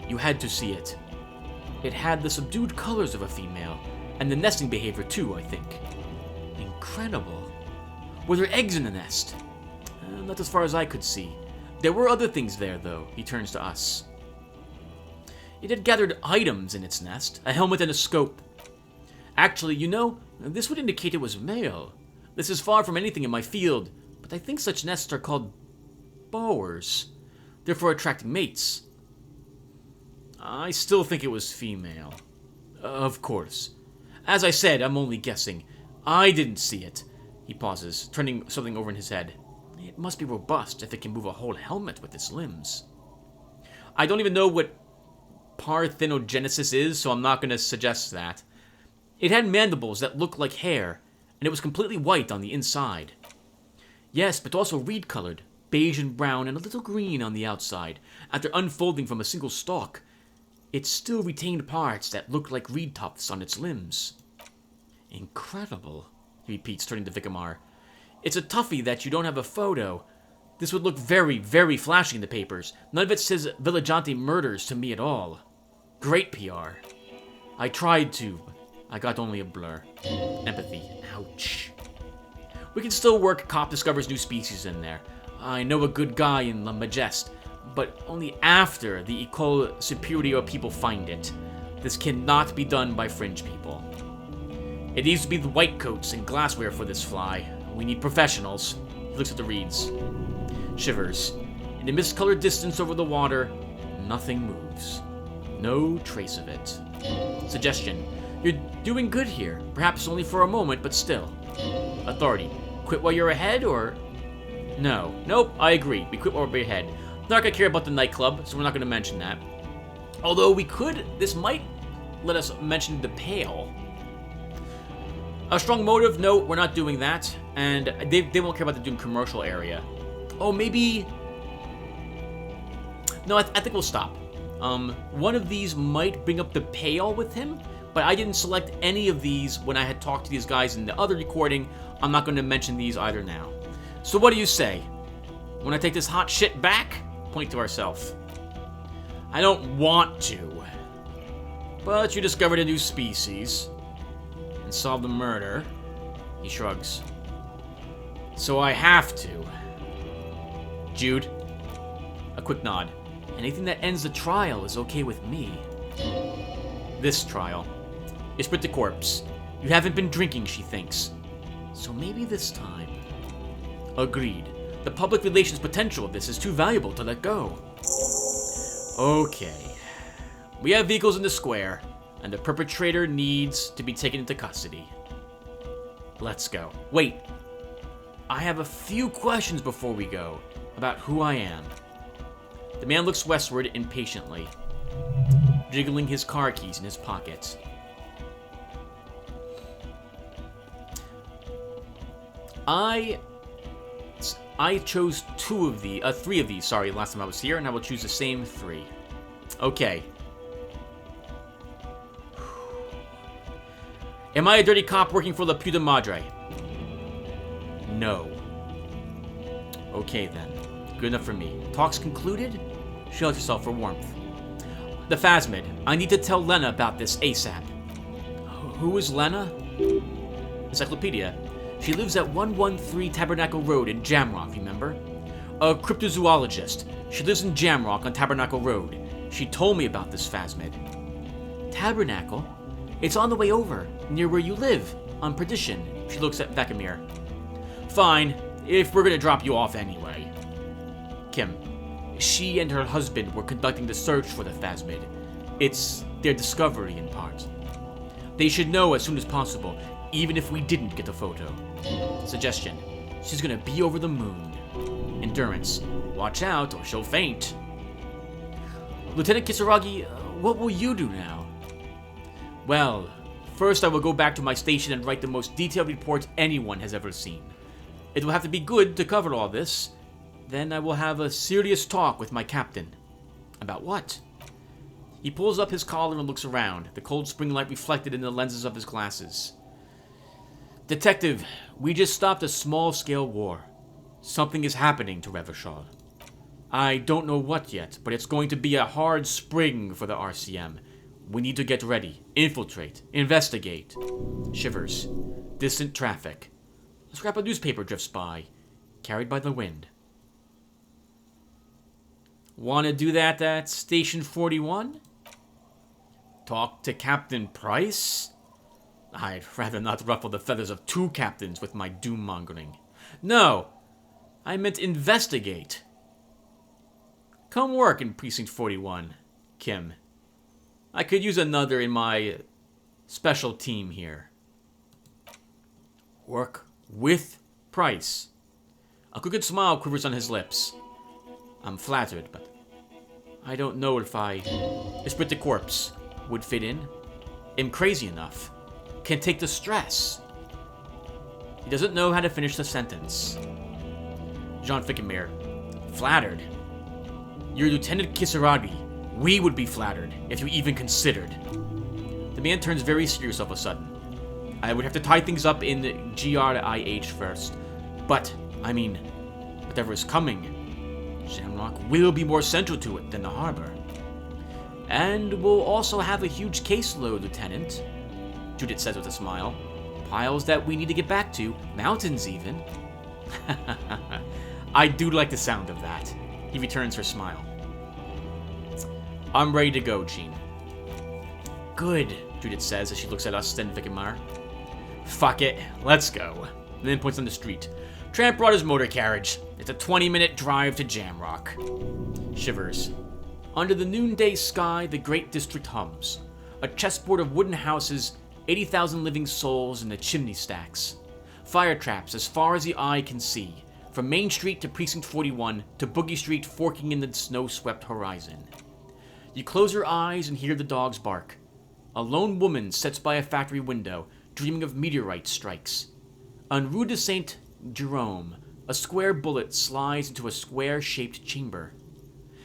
You had to see it. It had the subdued colors of a female, and the nesting behavior too, I think. Incredible. Were there eggs in the nest? Not as far as I could see. There were other things there, though. He turns to us. It had gathered items in its nest, a helmet and a scope. Actually, you know, this would indicate it was male. This is far from anything in my field, but I think such nests are called bowers. They're for attracting mates. I still think it was female. Of course. As I said, I'm only guessing. I didn't see it. He pauses, turning something over in his head. It must be robust if it can move a whole helmet with its limbs. I don't even know what parthenogenesis is, so I'm not going to suggest that. It had mandibles that looked like hair, and it was completely white on the inside. Yes, but also reed-colored, beige and brown, and a little green on the outside. After unfolding from a single stalk, it still retained parts that looked like reed tufts on its limbs. Incredible, he repeats, turning to Vicamar. It's a toughie that you don't have a photo. This would look very, very flashy in the papers. None of it says Villeggiante murders to me at all. Great PR. I tried to. I got only a blur. Empathy. Ouch. We can still work Cop discovers new species in there. I know a good guy in La Majeste, but only after the École Supérieure people find it. This cannot be done by fringe people. It needs to be the white coats and glassware for this fly. We need professionals. He looks at the reeds. Shivers. In the mist-colored distance over the water, nothing moves. No trace of it. Suggestion. You're doing good here. Perhaps only for a moment, but still. Authority. Quit while you're ahead, or No. Nope, I agree. We quit while we're ahead. Not gonna care about the nightclub, so we're not gonna mention that. Although we could, this might let us mention the Pale. A strong motive? No, we're not doing that. And they won't care about the Doom commercial area. Oh, maybe... No, I think we'll stop. One of these might bring up the Pale with him, but I didn't select any of these when I had talked to these guys in the other recording. I'm not going to mention these either now. So what do you say? Want to take this hot shit back? Point to ourselves. I don't want to. But you discovered a new species and solved the murder. He shrugs. So I have to. Jude. A quick nod. Anything that ends the trial is okay with me. This trial. It's with the corpse. You haven't been drinking, she thinks. So maybe this time. Agreed. The public relations potential of this is too valuable to let go. Okay. We have vehicles in the square, and the perpetrator needs to be taken into custody. Let's go. Wait. I have a few questions before we go about who I am. The man looks westward impatiently, jiggling his car keys in his pockets. I chose three of these, sorry, last time I was here, and I will choose the same three. Okay. Am I a dirty cop working for La Puta Madre? No. Okay then. Good enough for me. Talks concluded? Shelter yourself for warmth. The Phasmid. I need to tell Lena about this ASAP. Who is Lena? Encyclopedia. She lives at 113 Tabernacle Road in Jamrock, remember? A cryptozoologist. She lives in Jamrock on Tabernacle Road. She told me about this Phasmid. Tabernacle? It's on the way over, near where you live, on Perdition. She looks at Vecamir. Fine, if we're gonna drop you off anyway. Kim. She and her husband were conducting the search for the Phasmid. It's their discovery, in part. They should know as soon as possible, even if we didn't get a photo. Suggestion. She's gonna be over the moon. Endurance. Watch out, or she'll faint. Lieutenant Kisaragi, what will you do now? Well, first I will go back to my station and write the most detailed report anyone has ever seen. It will have to be good to cover all this. Then I will have a serious talk with my captain. About what? He pulls up his collar and looks around, the cold spring light reflected in the lenses of his glasses. Detective, we just stopped a small-scale war. Something is happening to Revachol. I don't know what yet, but it's going to be a hard spring for the RCM. We need to get ready, infiltrate, investigate. Shivers. Distant traffic. A scrap of newspaper drifts by, carried by the wind. Want to do that at Station 41? Talk to Captain Price? I'd rather not ruffle the feathers of two captains with my doom-mongering. No, I meant investigate. Come work in Precinct 41, Kim. I could use another in my special team here. Work with Price. A crooked smile quivers on his lips. I'm flattered, but I don't know if Esprit de Corpse would fit in. Am crazy enough. Can take the stress. He doesn't know how to finish the sentence. Jean Ficamir. Flattered. You're Lieutenant Kisaragi. We would be flattered, if you even considered. The man turns very serious all of a sudden. I would have to tie things up in GRIH first. But, I mean, whatever is coming, Shamrock will be more central to it than the harbor. And we'll also have a huge caseload, Lieutenant, Judith says with a smile. Piles that we need to get back to, mountains even. I do like the sound of that. He returns her smile. I'm ready to go, Jean. Good, Judith says as she looks at us, then Vicamar. Fuck it, let's go. And then points on the street. Tramp brought his motor carriage. It's a 20-minute drive to Jamrock. Shivers. Under the noonday sky, the great district hums. A chessboard of wooden houses, 80,000 living souls in the chimney stacks. Fire traps as far as the eye can see. from Main Street to Precinct 41 to Boogie Street forking in the snow-swept horizon. You close your eyes and hear the dogs bark. A lone woman sits by a factory window, dreaming of meteorite strikes. On Rue de Saint Jerome, a square bullet slides into a square-shaped chamber.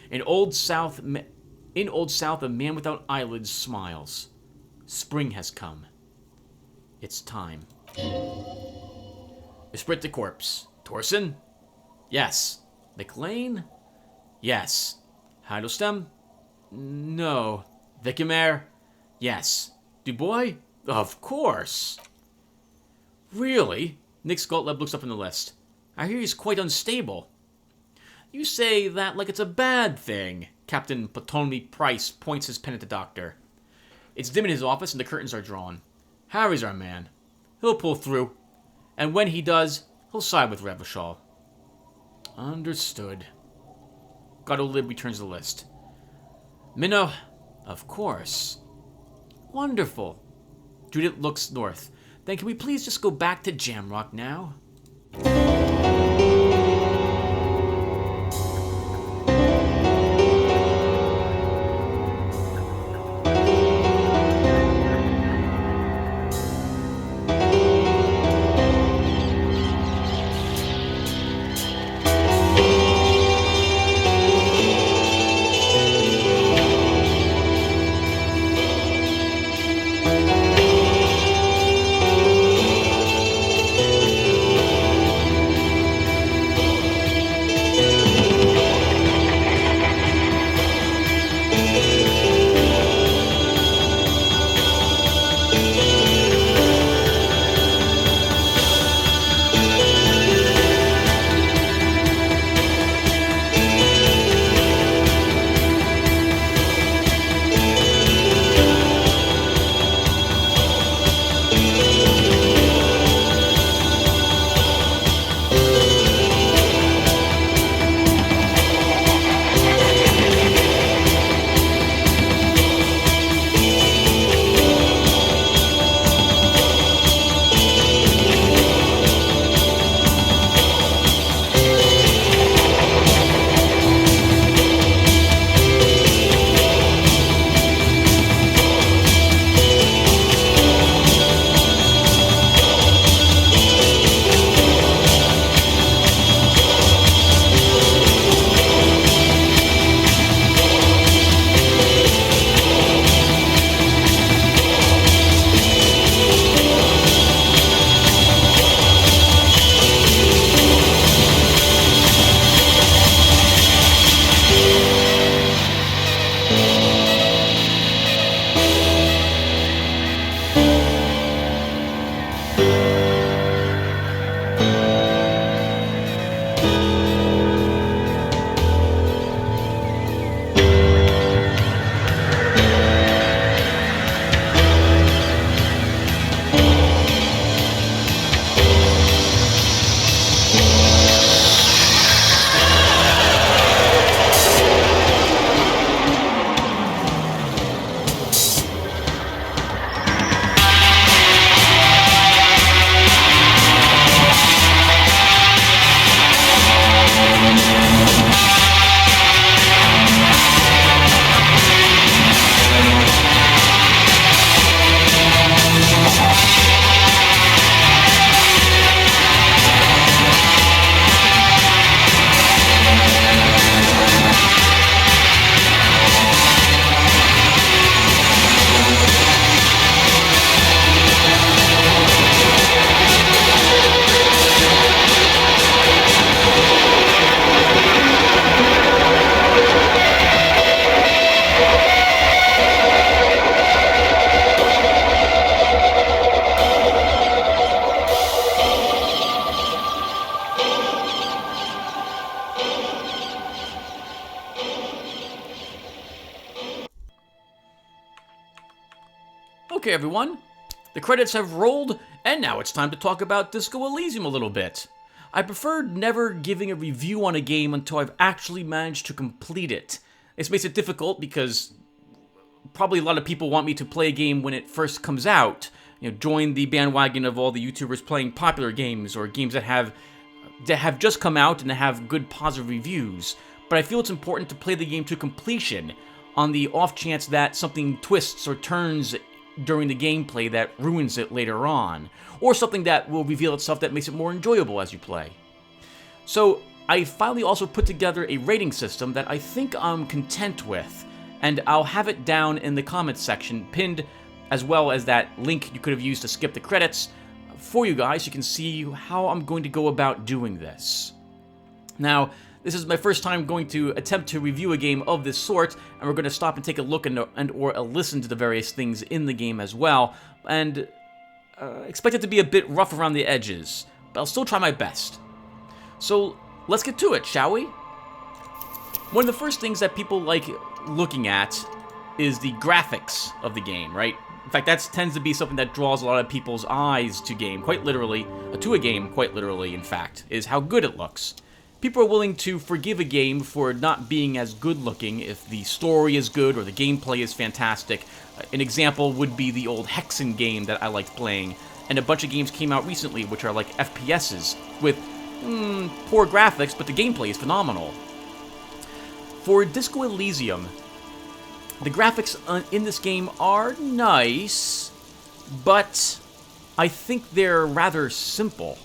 In Old South, a man without eyelids smiles. Spring has come. It's time. Esprit de Corpse. Torsen? Yes. McLean? Yes. Heidelstein? No. Vicamer? Yes. Dubois? Of course. Really? Nick Gottlieb looks up from the list. I hear he's quite unstable. You say that like it's a bad thing. Captain Ptolemy Price points his pen at the doctor. It's dim in his office and the curtains are drawn. Harry's our man. He'll pull through. And when he does, he'll side with Revachol. Understood. Gottlieb returns the list. Minnow? Of course. Wonderful. Judith looks north. Then can we please just go back to Jamrock now? Okay, everyone. The credits have rolled, and now it's time to talk about Disco Elysium a little bit. I prefer never giving a review on a game until I've actually managed to complete it. This makes it difficult because probably a lot of people want me to play a game when it first comes out. You know, join the bandwagon of all the YouTubers playing popular games or games that have that have just come out and have good positive reviews, but I feel it's important to play the game to completion on the off chance that something twists or turns during the gameplay that ruins it later on, or something that will reveal itself that makes it more enjoyable as you play. So I finally also put together a rating system that I think I'm content with, and I'll have it down in the comments section, pinned, as well as that link you could have used to skip the credits, for you guys. You can see how I'm going to go about doing this. Now, this is my first time going to attempt to review a game of this sort, and we're going to stop and take a look or listen to the various things in the game as well, and expect it to be a bit rough around the edges, but I'll still try my best. So let's get to it, shall we? One of the first things that people like looking at is the graphics of the game, right? In fact, that tends to be something that draws a lot of people's eyes to a game, quite literally, in fact, is how good it looks. People are willing to forgive a game for not being as good looking if the story is good or the gameplay is fantastic. An example would be the old Hexen game that I liked playing, and a bunch of games came out recently which are like FPSs with poor graphics, but the gameplay is phenomenal. For Disco Elysium, the graphics in this game are nice, but I think they're rather simple.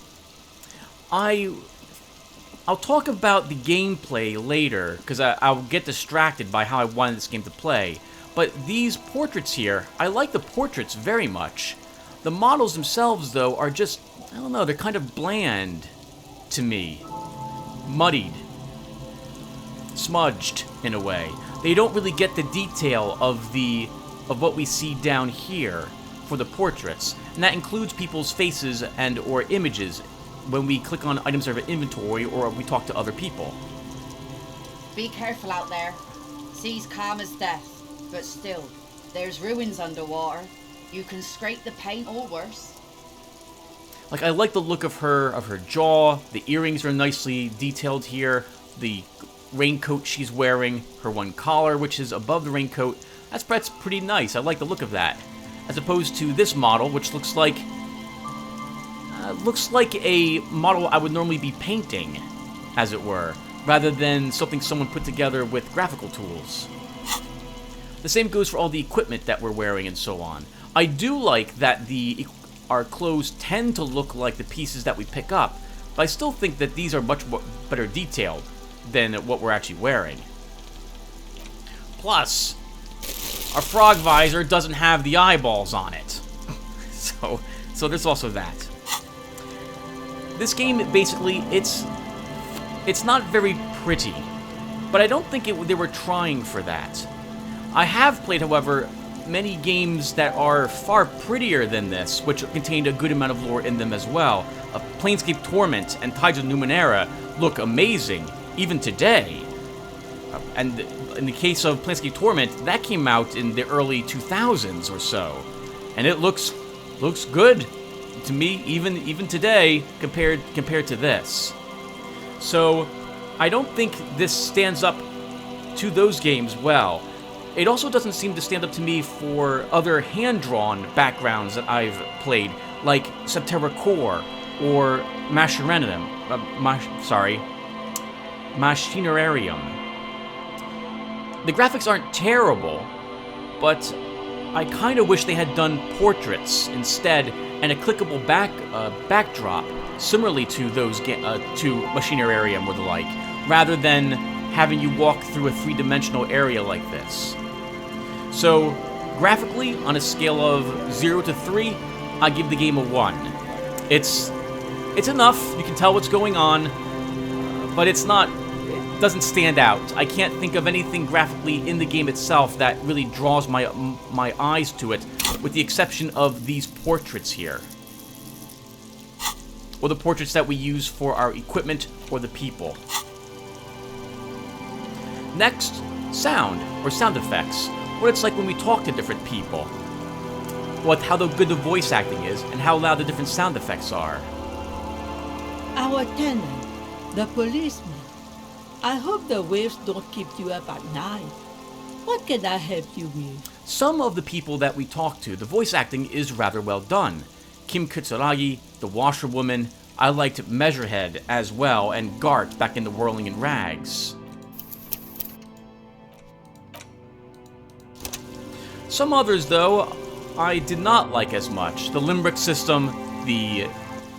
I'll talk about the gameplay later, because I'll get distracted by how I wanted this game to play. But these portraits here, I like the portraits very much. The models themselves, though, are just, I don't know, they're kind of bland to me. Muddied. Smudged, in a way. They don't really get the detail of what we see down here for the portraits. And that includes people's faces and or images when we click on items in our inventory or we talk to other people. Be careful out there. Sea's calm as death, but still, there's ruins underwater. You can scrape the paint or worse. Like, I like the look of her jaw. The earrings are nicely detailed here. The raincoat she's wearing, her one collar, which is above the raincoat, that's pretty nice. I like the look of that. As opposed to this model, which looks like a model I would normally be painting, as it were, rather than something someone put together with graphical tools. The same goes for all the equipment that we're wearing and so on. I do like that our clothes tend to look like the pieces that we pick up, but I still think that these are much better detailed than what we're actually wearing. Plus, our frog visor doesn't have the eyeballs on it. So there's also that. This game, basically, it's not very pretty, but I don't think they were trying for that. I have played, however, many games that are far prettier than this, which contained a good amount of lore in them as well. Planescape Torment and Tides of Numenera look amazing, even today. And in the case of Planescape Torment, that came out in the early 2000s or so, and it looks good to me, even today, compared to this. So, I don't think this stands up to those games well. It also doesn't seem to stand up to me for other hand-drawn backgrounds that I've played, like Septerra Core or Machinarium. The graphics aren't terrible, but I kind of wish they had done portraits instead and a clickable backdrop, similarly to those to Machinarium or the like, rather than having you walk through a three-dimensional area like this. So, graphically, on a scale of 0 to 3, I give the game a 1. It's enough, you can tell what's going on, but it doesn't stand out. I can't think of anything graphically in the game itself that really draws my eyes to it, with the exception of these portraits here. Or the portraits that we use for our equipment or the people. Next, sound, or sound effects. What it's like when we talk to different people. How good the voice acting is, and how loud the different sound effects are. Our tenant, the policeman. I hope the waves don't keep you up at night. What can I help you with? Some of the people that we talk to, the voice acting is rather well done. Kim Kitsuragi, the washerwoman, I liked Measurehead as well, and Gart back in the Whirling in Rags. Some others, though, I did not like as much. The Limbrick system, the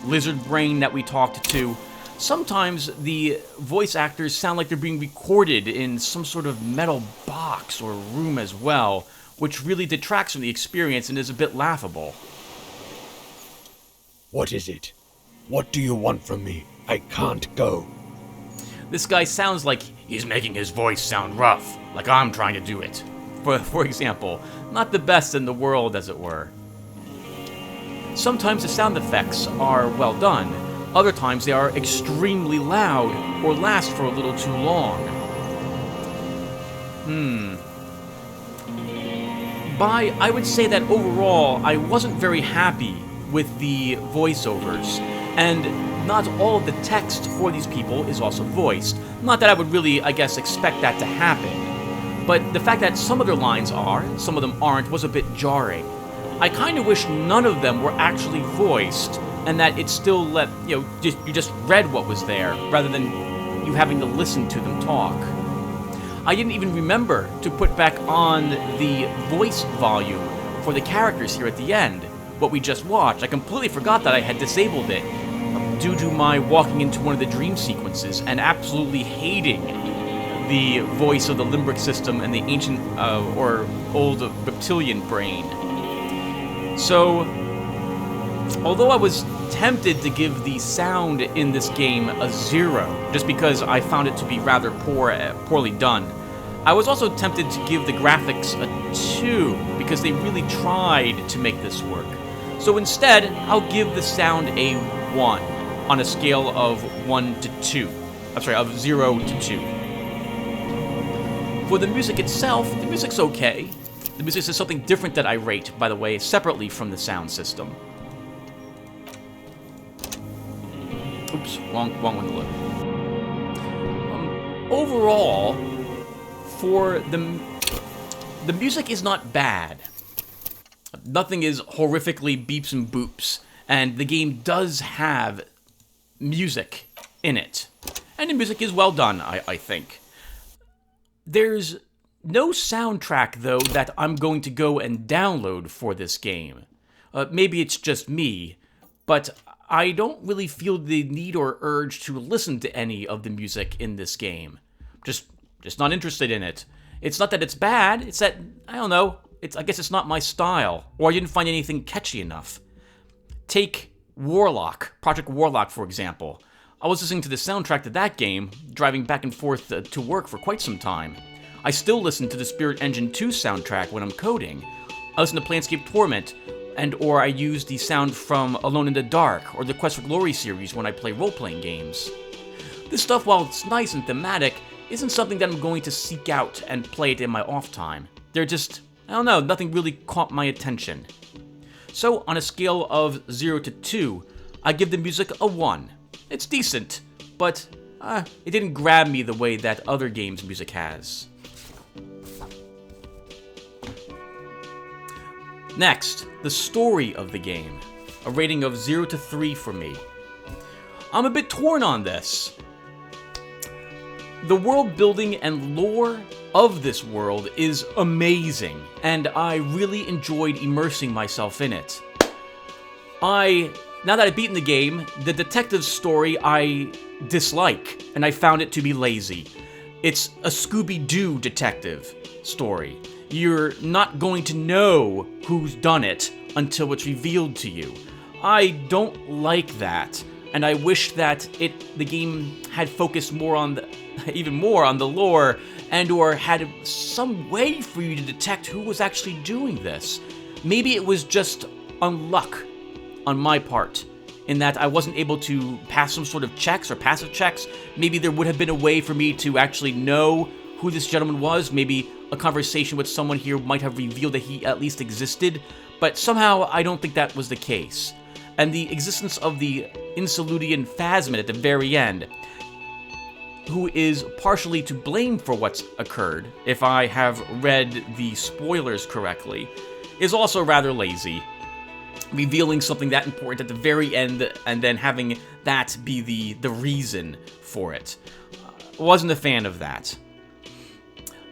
lizard brain that we talked to. Sometimes the voice actors sound like they're being recorded in some sort of metal box or room as well, which really detracts from the experience and is a bit laughable. What is it? What do you want from me? I can't go. This guy sounds like he's making his voice sound rough, like I'm trying to do it. For example, not the best in the world, as it were. Sometimes the sound effects are well done. Other times they are extremely loud or last for a little too long. I would say that overall, I wasn't very happy with the voiceovers, and not all of the text for these people is also voiced. Not that I would really, I guess, expect that to happen, but the fact that some of their lines are, some of them aren't, was a bit jarring. I kind of wish none of them were actually voiced, and that it still you just read what was there, rather than you having to listen to them talk. I didn't even remember to put back on the voice volume for the characters here at the end, what we just watched. I completely forgot that I had disabled it, due to my walking into one of the dream sequences and absolutely hating the voice of the Limbrick system and the ancient, or old reptilian brain. So, although I was tempted to give the sound in this game a 0, just because I found it to be rather poorly done, I was also tempted to give the graphics a 2, because they really tried to make this work. So instead, I'll give the sound a 1, on a scale of 1 to 2. I'm sorry, of 0 to 2. For the music itself, the music's okay. The music is something different that I rate, by the way, separately from the sound system. Oops, wrong one to look. Overall, for the music is not bad. Nothing is horrifically beeps and boops, and the game does have music in it. And the music is well done, I think. There's no soundtrack, though, that I'm going to go and download for this game. Maybe it's just me, but I don't really feel the need or urge to listen to any of the music in this game. Just not interested in it. It's not that it's bad, it's that, I don't know, I guess it's not my style, or I didn't find anything catchy enough. Take Warlock, Project Warlock, for example. I was listening to the soundtrack to that game, driving back and forth to work for quite some time. I still listen to the Spirit Engine 2 soundtrack when I'm coding. I listen to Planescape Torment, or I use the sound from Alone in the Dark, or the Quest for Glory series when I play role-playing games. This stuff, while it's nice and thematic, isn't something that I'm going to seek out and play it in my off time. They're just, I don't know, nothing really caught my attention. So, on a scale of 0 to 2, I give the music a 1. It's decent, but it didn't grab me the way that other games' music has. Next, the story of the game. A rating of 0 to 3 for me. I'm a bit torn on this. The world building and lore of this world is amazing, and I really enjoyed immersing myself in it. Now that I've beaten the game, the detective story I dislike, and I found it to be lazy. It's a Scooby-Doo detective story. You're not going to know who's done it until it's revealed to you. I don't like that, and I wish that the game had focused more on even more on the lore, and/or had some way for you to detect who was actually doing this. Maybe it was just unluck on my part, in that I wasn't able to pass some sort of checks or passive checks. Maybe there would have been a way for me to actually know who this gentleman was. Maybe a conversation with someone here might have revealed that he at least existed, but somehow I don't think that was the case. And the existence of the Insolutian Phasmid at the very end, who is partially to blame for what's occurred, if I have read the spoilers correctly, is also rather lazy. revealing something that important at the very end and then having that be the reason for it. Wasn't a fan of that.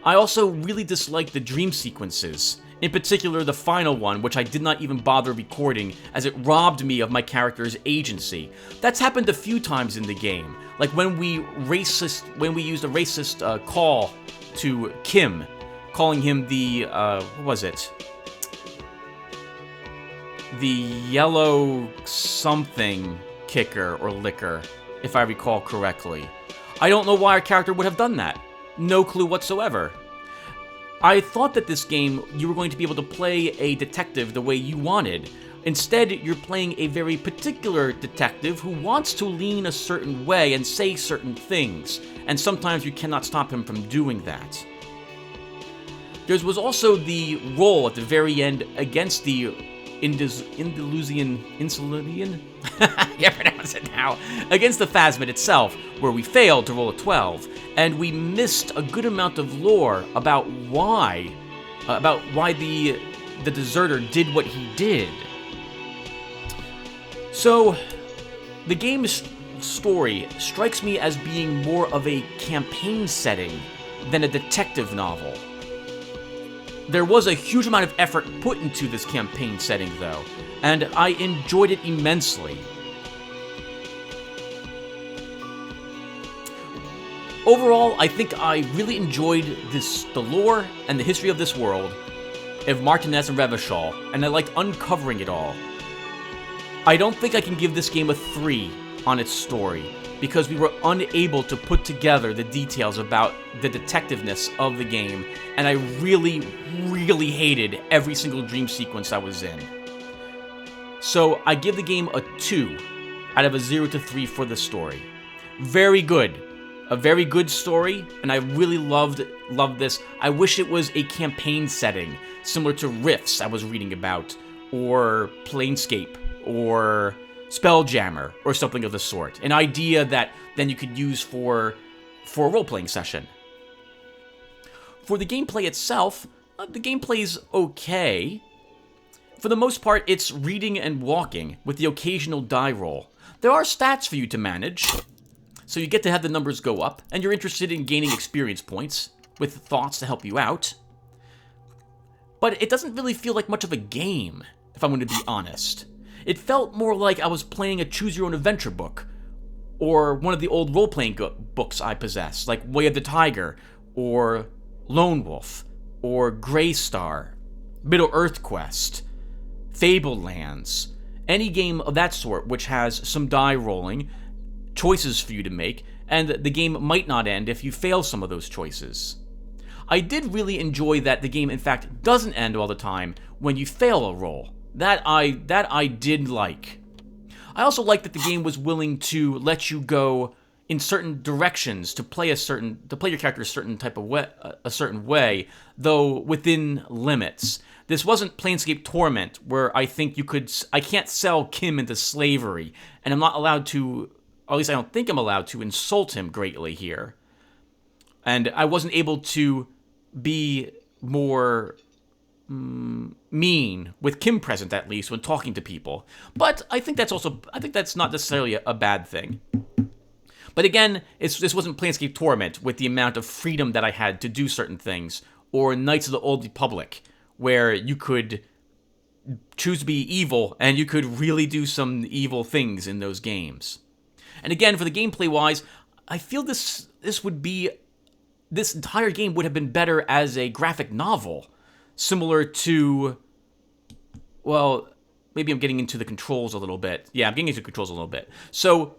I also really disliked the dream sequences. In particular, the final one, which I did not even bother recording, as it robbed me of my character's agency. That's happened a few times in the game, like when we used a racist call to Kim, calling him the what was it? The yellow something kicker or licker, if I recall correctly. I don't know why our character would have done that. No clue whatsoever. I thought that this game, you were going to be able to play a detective the way you wanted. Instead, you're playing a very particular detective who wants to lean a certain way and say certain things, and sometimes you cannot stop him from doing that. There was also the roll at the very end against the Elysium, I can't pronounce it now, against the Phasmid itself, where we failed to roll a 12, and we missed a good amount of lore about why the deserter did what he did. So, the game's story strikes me as being more of a campaign setting than a detective novel. There was a huge amount of effort put into this campaign setting, though, and I enjoyed it immensely. Overall, I think I really enjoyed the lore and the history of this world, of Martinez and Revachol, and I liked uncovering it all. I don't think I can give this game a 3 on its story, because we were unable to put together the details about the detectiveness of the game, and I really, really hated every single dream sequence I was in. So I give the game a 2 out of a 0 to 3 for the story. Very good. A very good story, and I really loved this. I wish it was a campaign setting, similar to Rifts I was reading about, or Planescape, or Spelljammer, or something of the sort. An idea that then you could use for a role-playing session. For the gameplay itself, the gameplay's okay. For the most part, it's reading and walking, with the occasional die roll. There are stats for you to manage, so you get to have the numbers go up, and you're interested in gaining experience points, with thoughts to help you out. But it doesn't really feel like much of a game, if I'm going to be honest. It felt more like I was playing a choose-your-own-adventure book, or one of the old role-playing books I possess, like Way of the Tiger, or Lone Wolf, or Greystar, Middle-earth Quest, Fablelands, any game of that sort which has some die rolling, choices for you to make, and the game might not end if you fail some of those choices. I did really enjoy that the game, in fact, doesn't end all the time when you fail a roll. That I did like. I also liked that the game was willing to let you go in certain directions to play your character a certain way, though within limits. This wasn't Planescape Torment, where I think I can't sell Kim into slavery, and I'm not allowed to, or at least I don't think I'm allowed to, insult him greatly here. And I wasn't able to be more mean with Kim present, at least when talking to people. But I think that's not necessarily a bad thing. But again, this wasn't Planescape Torment with the amount of freedom that I had to do certain things, or Knights of the Old Republic, where you could choose to be evil and you could really do some evil things in those games. And again, for the gameplay wise, I feel this entire game would have been better as a graphic novel. Similar to, well, maybe I'm getting into the controls a little bit. Yeah, I'm getting into the controls a little bit. So,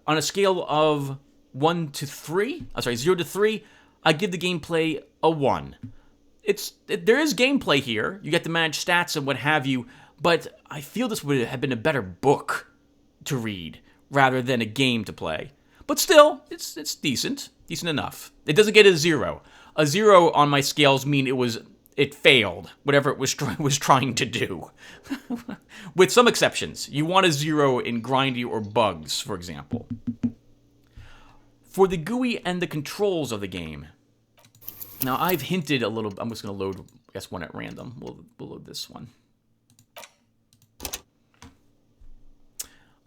on a scale of 0 to 3, I give the gameplay a 1. There is gameplay here. You get to manage stats and what have you, but I feel this would have been a better book to read rather than a game to play. But still, it's decent enough. It doesn't get a 0. A 0 on my scales mean it failed, whatever it was trying to do. With some exceptions. You want a 0 in grindy or bugs, for example. For the GUI and the controls of the game. Now, I've hinted a little. I'm just going to load, one at random. We'll load this one.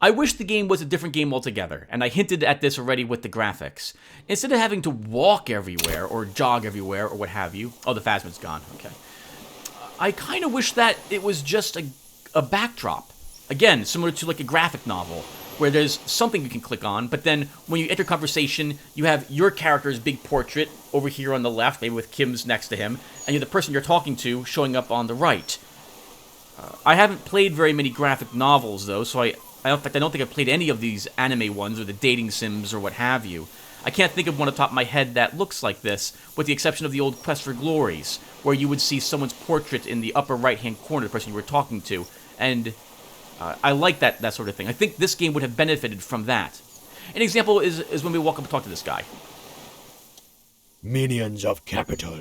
I wish the game was a different game altogether, and I hinted at this already with the graphics. Instead of having to walk everywhere, or jog everywhere, or what have you... Oh, the Phasmid's gone, okay. I kind of wish that it was just a backdrop. Again, similar to like a graphic novel, where there's something you can click on, but then when you enter conversation, you have your character's big portrait over here on the left, maybe with Kim's next to him, and you're the person you're talking to showing up on the right. I haven't played very many graphic novels, though, so in fact, I don't think I've played any of these anime ones or the dating sims or what have you. I can't think of one off the top of my head that looks like this, with the exception of the old Quest for Glories, where you would see someone's portrait in the upper right-hand corner of the person you were talking to, and I like that sort of thing. I think this game would have benefited from that. An example is when we walk up and talk to this guy. Minions of Capital.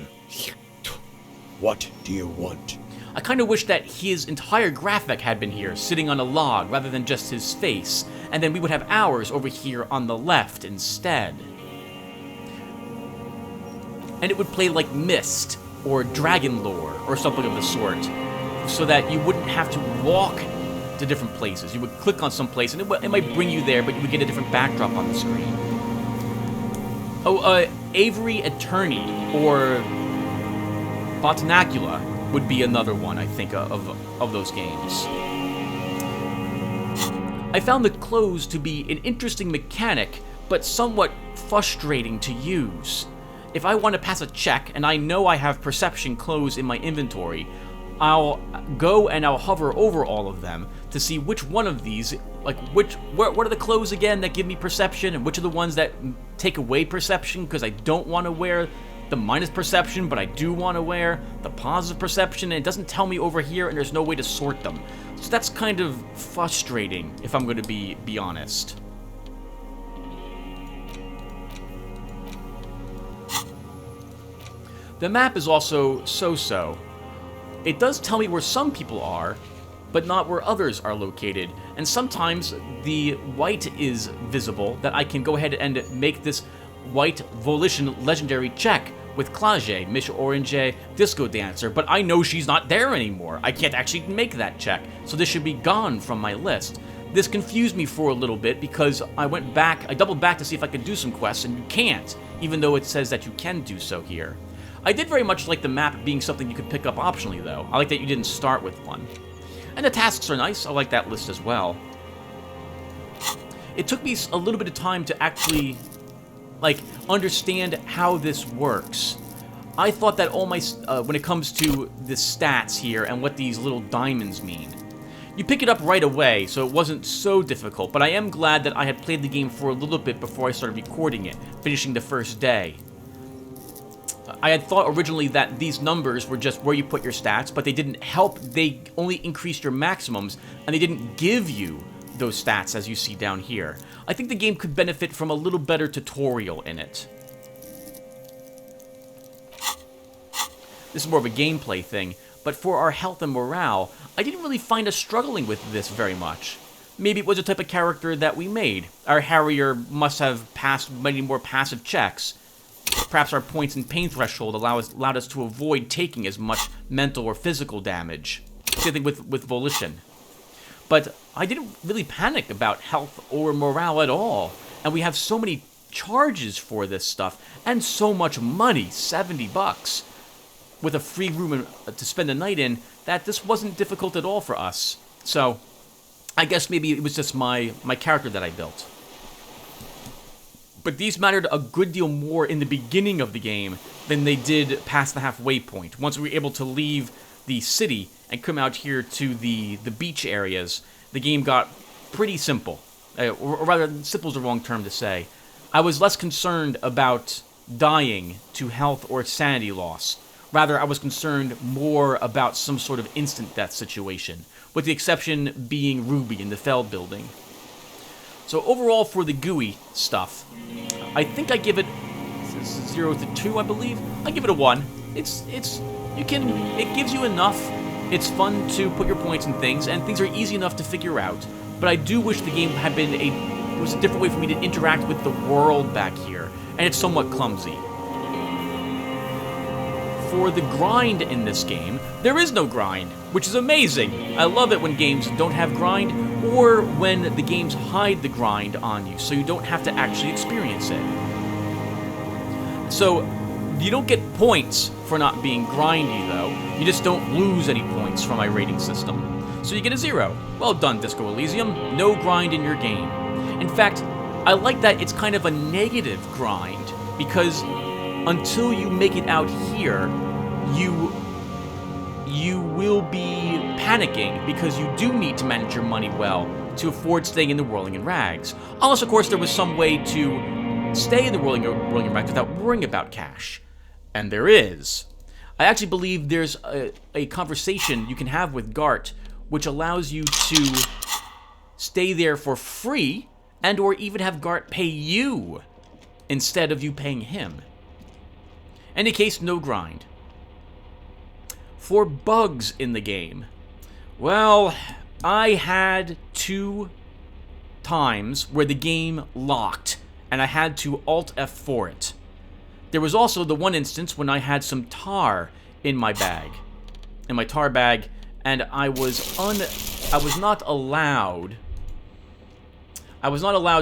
What do you want? I kind of wish that his entire graphic had been here, sitting on a log, rather than just his face, and then we would have ours over here on the left instead. And it would play like Myst, or Dragon Lore, or something of the sort, so that you wouldn't have to walk to different places. You would click on some place, and it might bring you there, but you would get a different backdrop on the screen. Oh, Avery Attorney, or Botanacula, would be another one, I think, of those games. I found the clothes to be an interesting mechanic, but somewhat frustrating to use. If I want to pass a check, and I know I have perception clothes in my inventory, I'll go and I'll hover over all of them to see which one of these, like, what are the clothes again that give me perception, and which are the ones that take away perception because I don't want to wear the minus perception, but I do want to wear the positive perception, and it doesn't tell me over here, and there's no way to sort them. So that's kind of frustrating, if I'm going to be honest. The map is also so-so. It does tell me where some people are, but not where others are located, and sometimes the white is visible, that I can go ahead and make this white Volition legendary check with Klage, Mish Orange, Disco Dancer, but I know she's not there anymore. I can't actually make that check, so this should be gone from my list. This confused me for a little bit because I doubled back to see if I could do some quests, and you can't, even though it says that you can do so here. I did very much like the map being something you could pick up optionally, though. I like that you didn't start with one. And the tasks are nice. I like that list as well. It took me a little bit of time to actually understand how this works. I thought that all my, when it comes to the stats here and what these little diamonds mean. You pick it up right away, so it wasn't so difficult, but I am glad that I had played the game for a little bit before I started recording it, finishing the first day. I had thought originally that these numbers were just where you put your stats, but they didn't help, they only increased your maximums, and they didn't give you those stats as you see down here. I think the game could benefit from a little better tutorial in it. This is more of a gameplay thing, but for our health and morale, I didn't really find us struggling with this very much. Maybe it was the type of character that we made. Our Harrier must have passed many more passive checks. Perhaps our points and pain threshold allowed us to avoid taking as much mental or physical damage. Same thing with Volition. But I didn't really panic about health or morale at all. And we have so many charges for this stuff, and so much money, $70, with a free room to spend the night in, that this wasn't difficult at all for us. So, I guess maybe it was just my character that I built. But these mattered a good deal more in the beginning of the game than they did past the halfway point. Once we were able to leave the city and come out here to the beach areas, the game got pretty simple. Or rather, simple is the wrong term to say. I was less concerned about dying to health or sanity loss. Rather, I was concerned more about some sort of instant death situation, with the exception being Ruby in the Feld building. So overall, for the GUI stuff, I think I give it 0 to 2, I believe. I give it a 1. It gives you enough. It's fun to put your points in things, and things are easy enough to figure out. But I do wish the game had been it was a different way for me to interact with the world back here, and it's somewhat clumsy. For the grind in this game, there is no grind, which is amazing. I love it when games don't have grind, or when the games hide the grind on you so you don't have to actually experience it. So, you don't get points for not being grindy, though. You just don't lose any points from my rating system. So you get a 0. Well done, Disco Elysium. No grind in your game. In fact, I like that it's kind of a negative grind, because until you make it out here, you will be panicking because you do need to manage your money well to afford staying in the Whirling in Rags. Unless, of course, there was some way to stay in the Whirling in Rags without worrying about cash. And there is. I actually believe there's a conversation you can have with Gart which allows you to stay there for free and or even have Gart pay you instead of you paying him. Any case, no grind. For bugs in the game, well, I had 2 times where the game locked, and I had to Alt F4 it. There was also the one instance when I had some tar in my bag, tar bag, and I was not allowed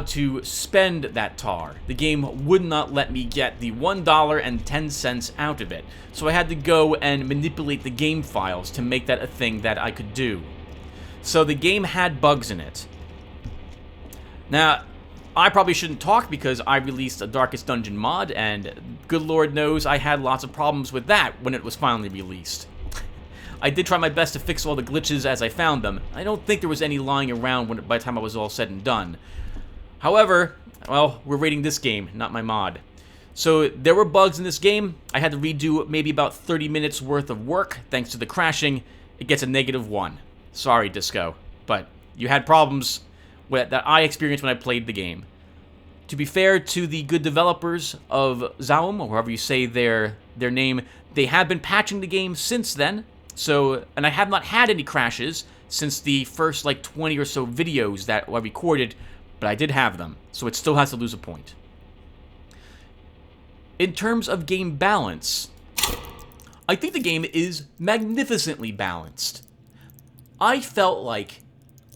to spend that tar. The game would not let me get the $1.10 out of it. So I had to go and manipulate the game files to make that a thing that I could do. So the game had bugs in it. Now, I probably shouldn't talk because I released a Darkest Dungeon mod, and good lord knows I had lots of problems with that when it was finally released. I did try my best to fix all the glitches as I found them. I don't think there was any lying around by the time I was all said and done. However, well, we're rating this game, not my mod. So there were bugs in this game. I had to redo maybe about 30 minutes worth of work thanks to the crashing. It gets a -1. Sorry, Disco, but you had problems that I experienced when I played the game. To be fair to the good developers of Zaum, or however you say their name, they have been patching the game since then. So, and I have not had any crashes since the first, 20 or so videos that I recorded, but I did have them, so it still has to lose a point. In terms of game balance, I think the game is magnificently balanced. I felt like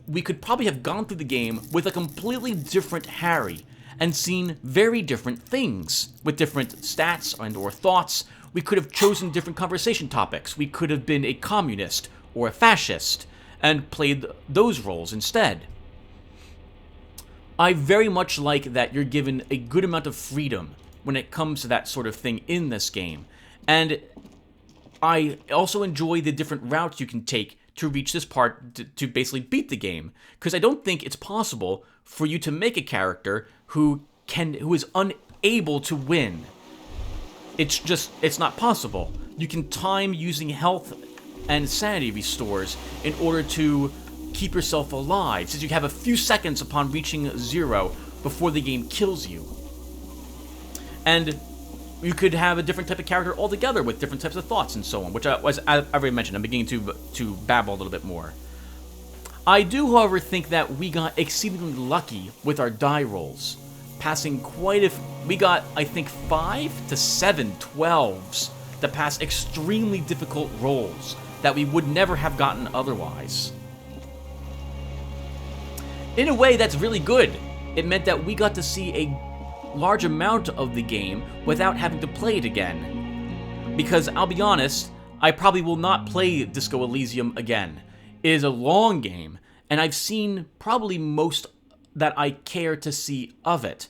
we could probably have gone through the game with a completely different Harry and seen very different things with different stats and or thoughts. We could have chosen different conversation topics. We could have been a communist or a fascist and played those roles instead. I very much like that you're given a good amount of freedom when it comes to that sort of thing in this game. And I also enjoy the different routes you can take to reach this part to basically beat the game. Because I don't think it's possible for you to make a character who is unable to win. It's not possible. You can time using health and sanity restores in order to keep yourself alive, since you have a few seconds upon reaching 0 before the game kills you. And you could have a different type of character altogether with different types of thoughts and so on, which I already mentioned. I'm beginning to babble a little bit more. I do, however, think that we got exceedingly lucky with our die rolls. Passing we got, I think, 5 to 7 12s that passed extremely difficult rolls that we would never have gotten otherwise. In a way, that's really good. It meant that we got to see a large amount of the game without having to play it again. Because, I'll be honest, I probably will not play Disco Elysium again. It is a long game, and I've seen probably most that I care to see of it.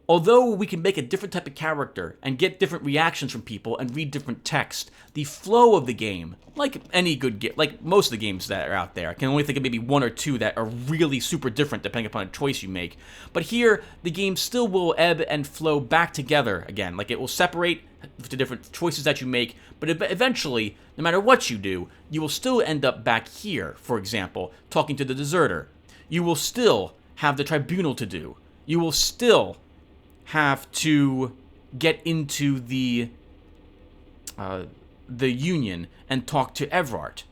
Although we can make a different type of character and get different reactions from people and read different text, the flow of the game, like any good game, like most of the games that are out there, I can only think of maybe 1 or 2 that are really super different depending upon a choice you make. But here, the game still will ebb and flow back together again. Like, it will separate to different choices that you make, but eventually, no matter what you do, you will still end up back here, for example, talking to the deserter. You will still have the tribunal to do. You will still have to get into the Union and talk to Evrart.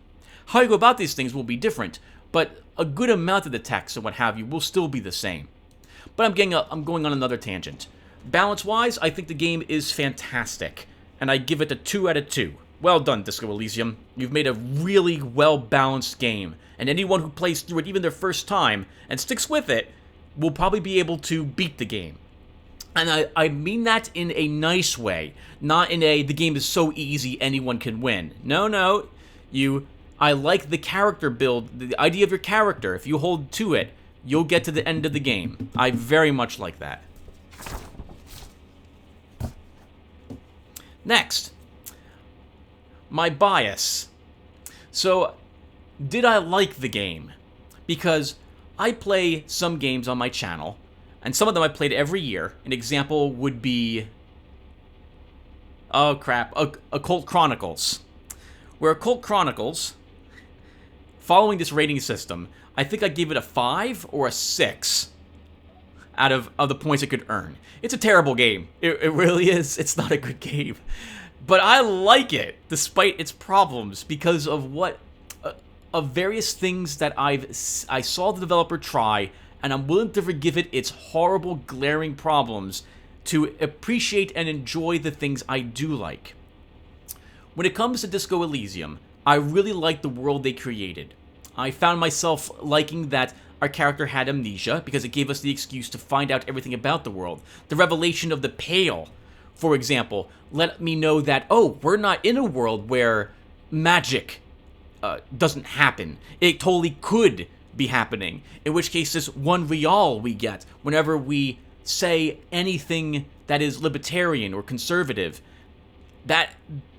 How you go about these things will be different, but a good amount of the text and what have you will still be the same. But I'm going on another tangent. Balance-wise, I think the game is fantastic, and I give it a 2 out of 2. Well done, Disco Elysium. You've made a really well-balanced game, and anyone who plays through it even their first time and sticks with it will probably be able to beat the game. And I mean that in a nice way, not in a the game is so easy anyone can win. No, I like the character build, the idea of your character. If you hold to it, you'll get to the end of the game. I very much like that. Next, my bias. So, did I like the game? Because I play some games on my channel, and some of them I played every year. An example would be, oh crap, Occult Chronicles. Where Occult Chronicles, following this rating system, I think I gave it a 5 or a 6 out of the points it could earn. It's a terrible game. It really is. It's not a good game. But I like it, despite its problems, because of of various things that I saw the developer try, and I'm willing to forgive it its horrible, glaring problems to appreciate and enjoy the things I do like. When it comes to Disco Elysium, I really like the world they created. I found myself liking that our character had amnesia, because it gave us the excuse to find out everything about the world. The revelation of the Pale, for example, let me know that, oh, we're not in a world where magic doesn't happen. It totally could be happening, in which case this one real we get whenever we say anything that is libertarian or conservative, that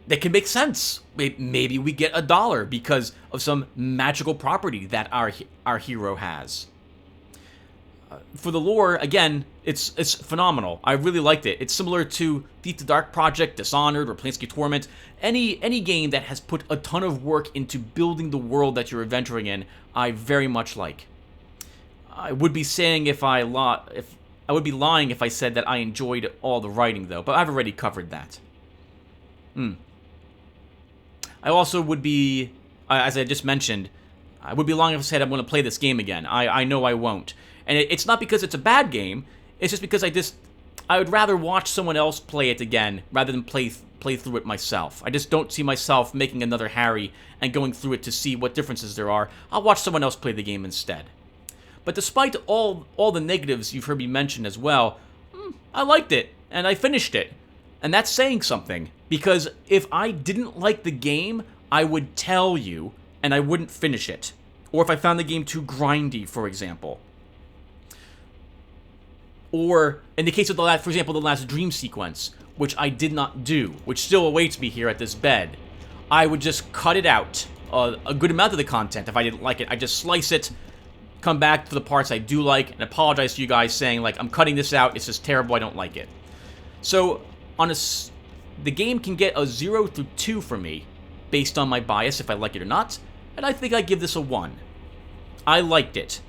can make sense. Maybe we get $1 because of some magical property that our hero has. For the lore, again, it's phenomenal. I really liked it. It's similar to Thief the Dark Project, Dishonored, or Planescape Torment. Any game that has put a ton of work into building the world that you're adventuring in, I very much like. I would be saying I would be lying if I said that I enjoyed all the writing, though, but I've already covered that. I also would be, as I just mentioned, I would be lying if I said I'm going to play this game again. I know I won't. And it's not because it's a bad game, it's just because I would rather watch someone else play it again rather than play through it myself. I just don't see myself making another Harry and going through it to see what differences there are. I'll watch someone else play the game instead. But despite all the negatives you've heard me mention as well, I liked it, and I finished it. And that's saying something, because if I didn't like the game, I would tell you, and I wouldn't finish it. Or if I found the game too grindy, for example. Or, in the case of for example, the last dream sequence, which I did not do, which still awaits me here at this bed, I would just cut it out, a good amount of the content if I didn't like it. I just slice it, come back to the parts I do like, and apologize to you guys saying, like, I'm cutting this out, it's just terrible, I don't like it. So, the game can get a 0 through 2 for me, based on my bias if I like it or not, and I think I give this a 1. I liked it.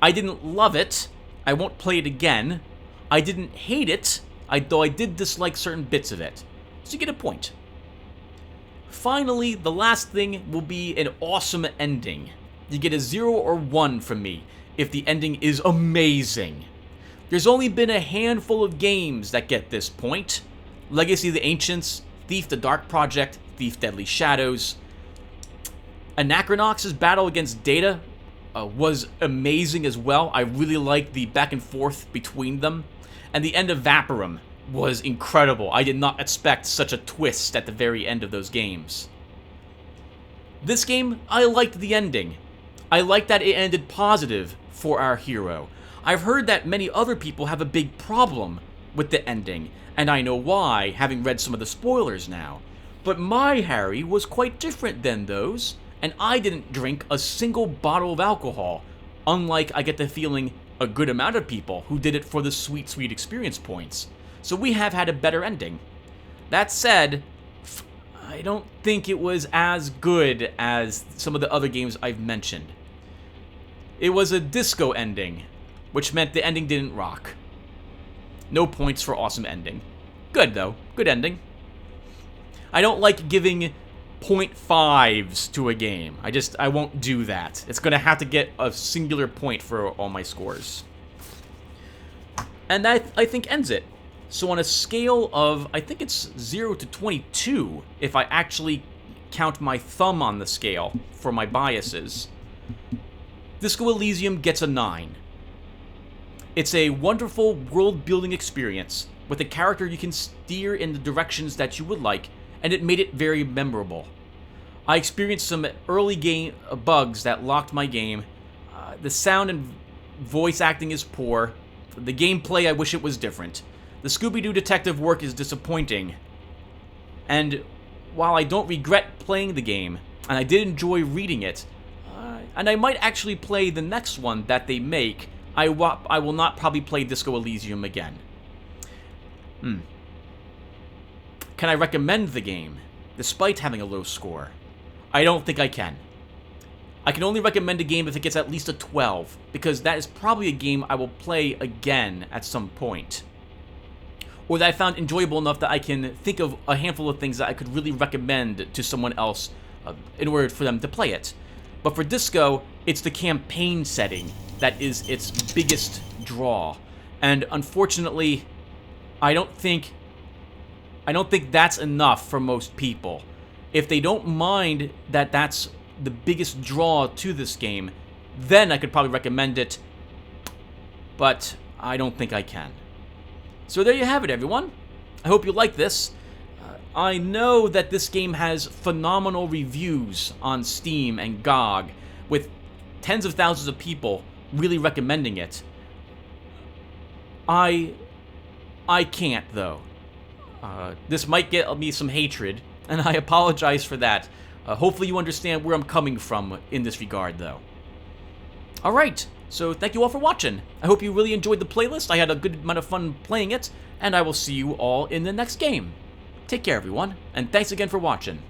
I didn't love it. I won't play it again. I didn't hate it, though I did dislike certain bits of it. So you get a point. Finally, the last thing will be an awesome ending. You get a 0 or 1 from me if the ending is amazing. There's only been a handful of games that get this point. Legacy of the Ancients, Thief the Dark Project, Thief Deadly Shadows. Anachronox's battle against Data was amazing as well. I really liked the back and forth between them. And the end of Vaporum was incredible. I did not expect such a twist at the very end of those games. This game, I liked the ending. I liked that it ended positive for our hero. I've heard that many other people have a big problem with the ending, and I know why, having read some of the spoilers now. But my Harry was quite different than those, and I didn't drink a single bottle of alcohol, unlike I get the feeling a good amount of people who did it for the sweet, sweet experience points. So we have had a better ending. That said, I don't think it was as good as some of the other games I've mentioned. It was a disco ending, which meant the ending didn't rock. No points for awesome ending. Good, though. Good ending. I don't like giving 0.5s to a game. I won't do that. It's going to have to get a singular point for all my scores. And that, I think, ends it. So on a scale of, I think it's 0 to 22, if I actually count my thumb on the scale for my biases, Disco Elysium gets a 9. It's a wonderful world-building experience with a character you can steer in the directions that you would like, and it made it very memorable. I experienced some early game bugs that locked my game. The sound and voice acting is poor. The gameplay, I wish it was different. The Scooby-Doo detective work is disappointing. And while I don't regret playing the game, and I did enjoy reading it, and I might actually play the next one that they make, I will not probably play Disco Elysium again. Can I recommend the game, despite having a low score? I don't think I can. I can only recommend a game if it gets at least a 12, because that is probably a game I will play again at some point. Or that I found enjoyable enough that I can think of a handful of things that I could really recommend to someone else in order for them to play it. But for Disco, it's the campaign setting that is its biggest draw. And unfortunately, I don't think that's enough for most people. If they don't mind that that's the biggest draw to this game, then I could probably recommend it, but I don't think I can. So there you have it, everyone. I hope you like this. I know that this game has phenomenal reviews on Steam and GOG, with tens of thousands of people really recommending it. I can't, though. This might get me some hatred, and I apologize for that. Hopefully you understand where I'm coming from in this regard, though. Alright, so thank you all for watching. I hope you really enjoyed the playlist. I had a good amount of fun playing it, and I will see you all in the next game. Take care, everyone, and thanks again for watching.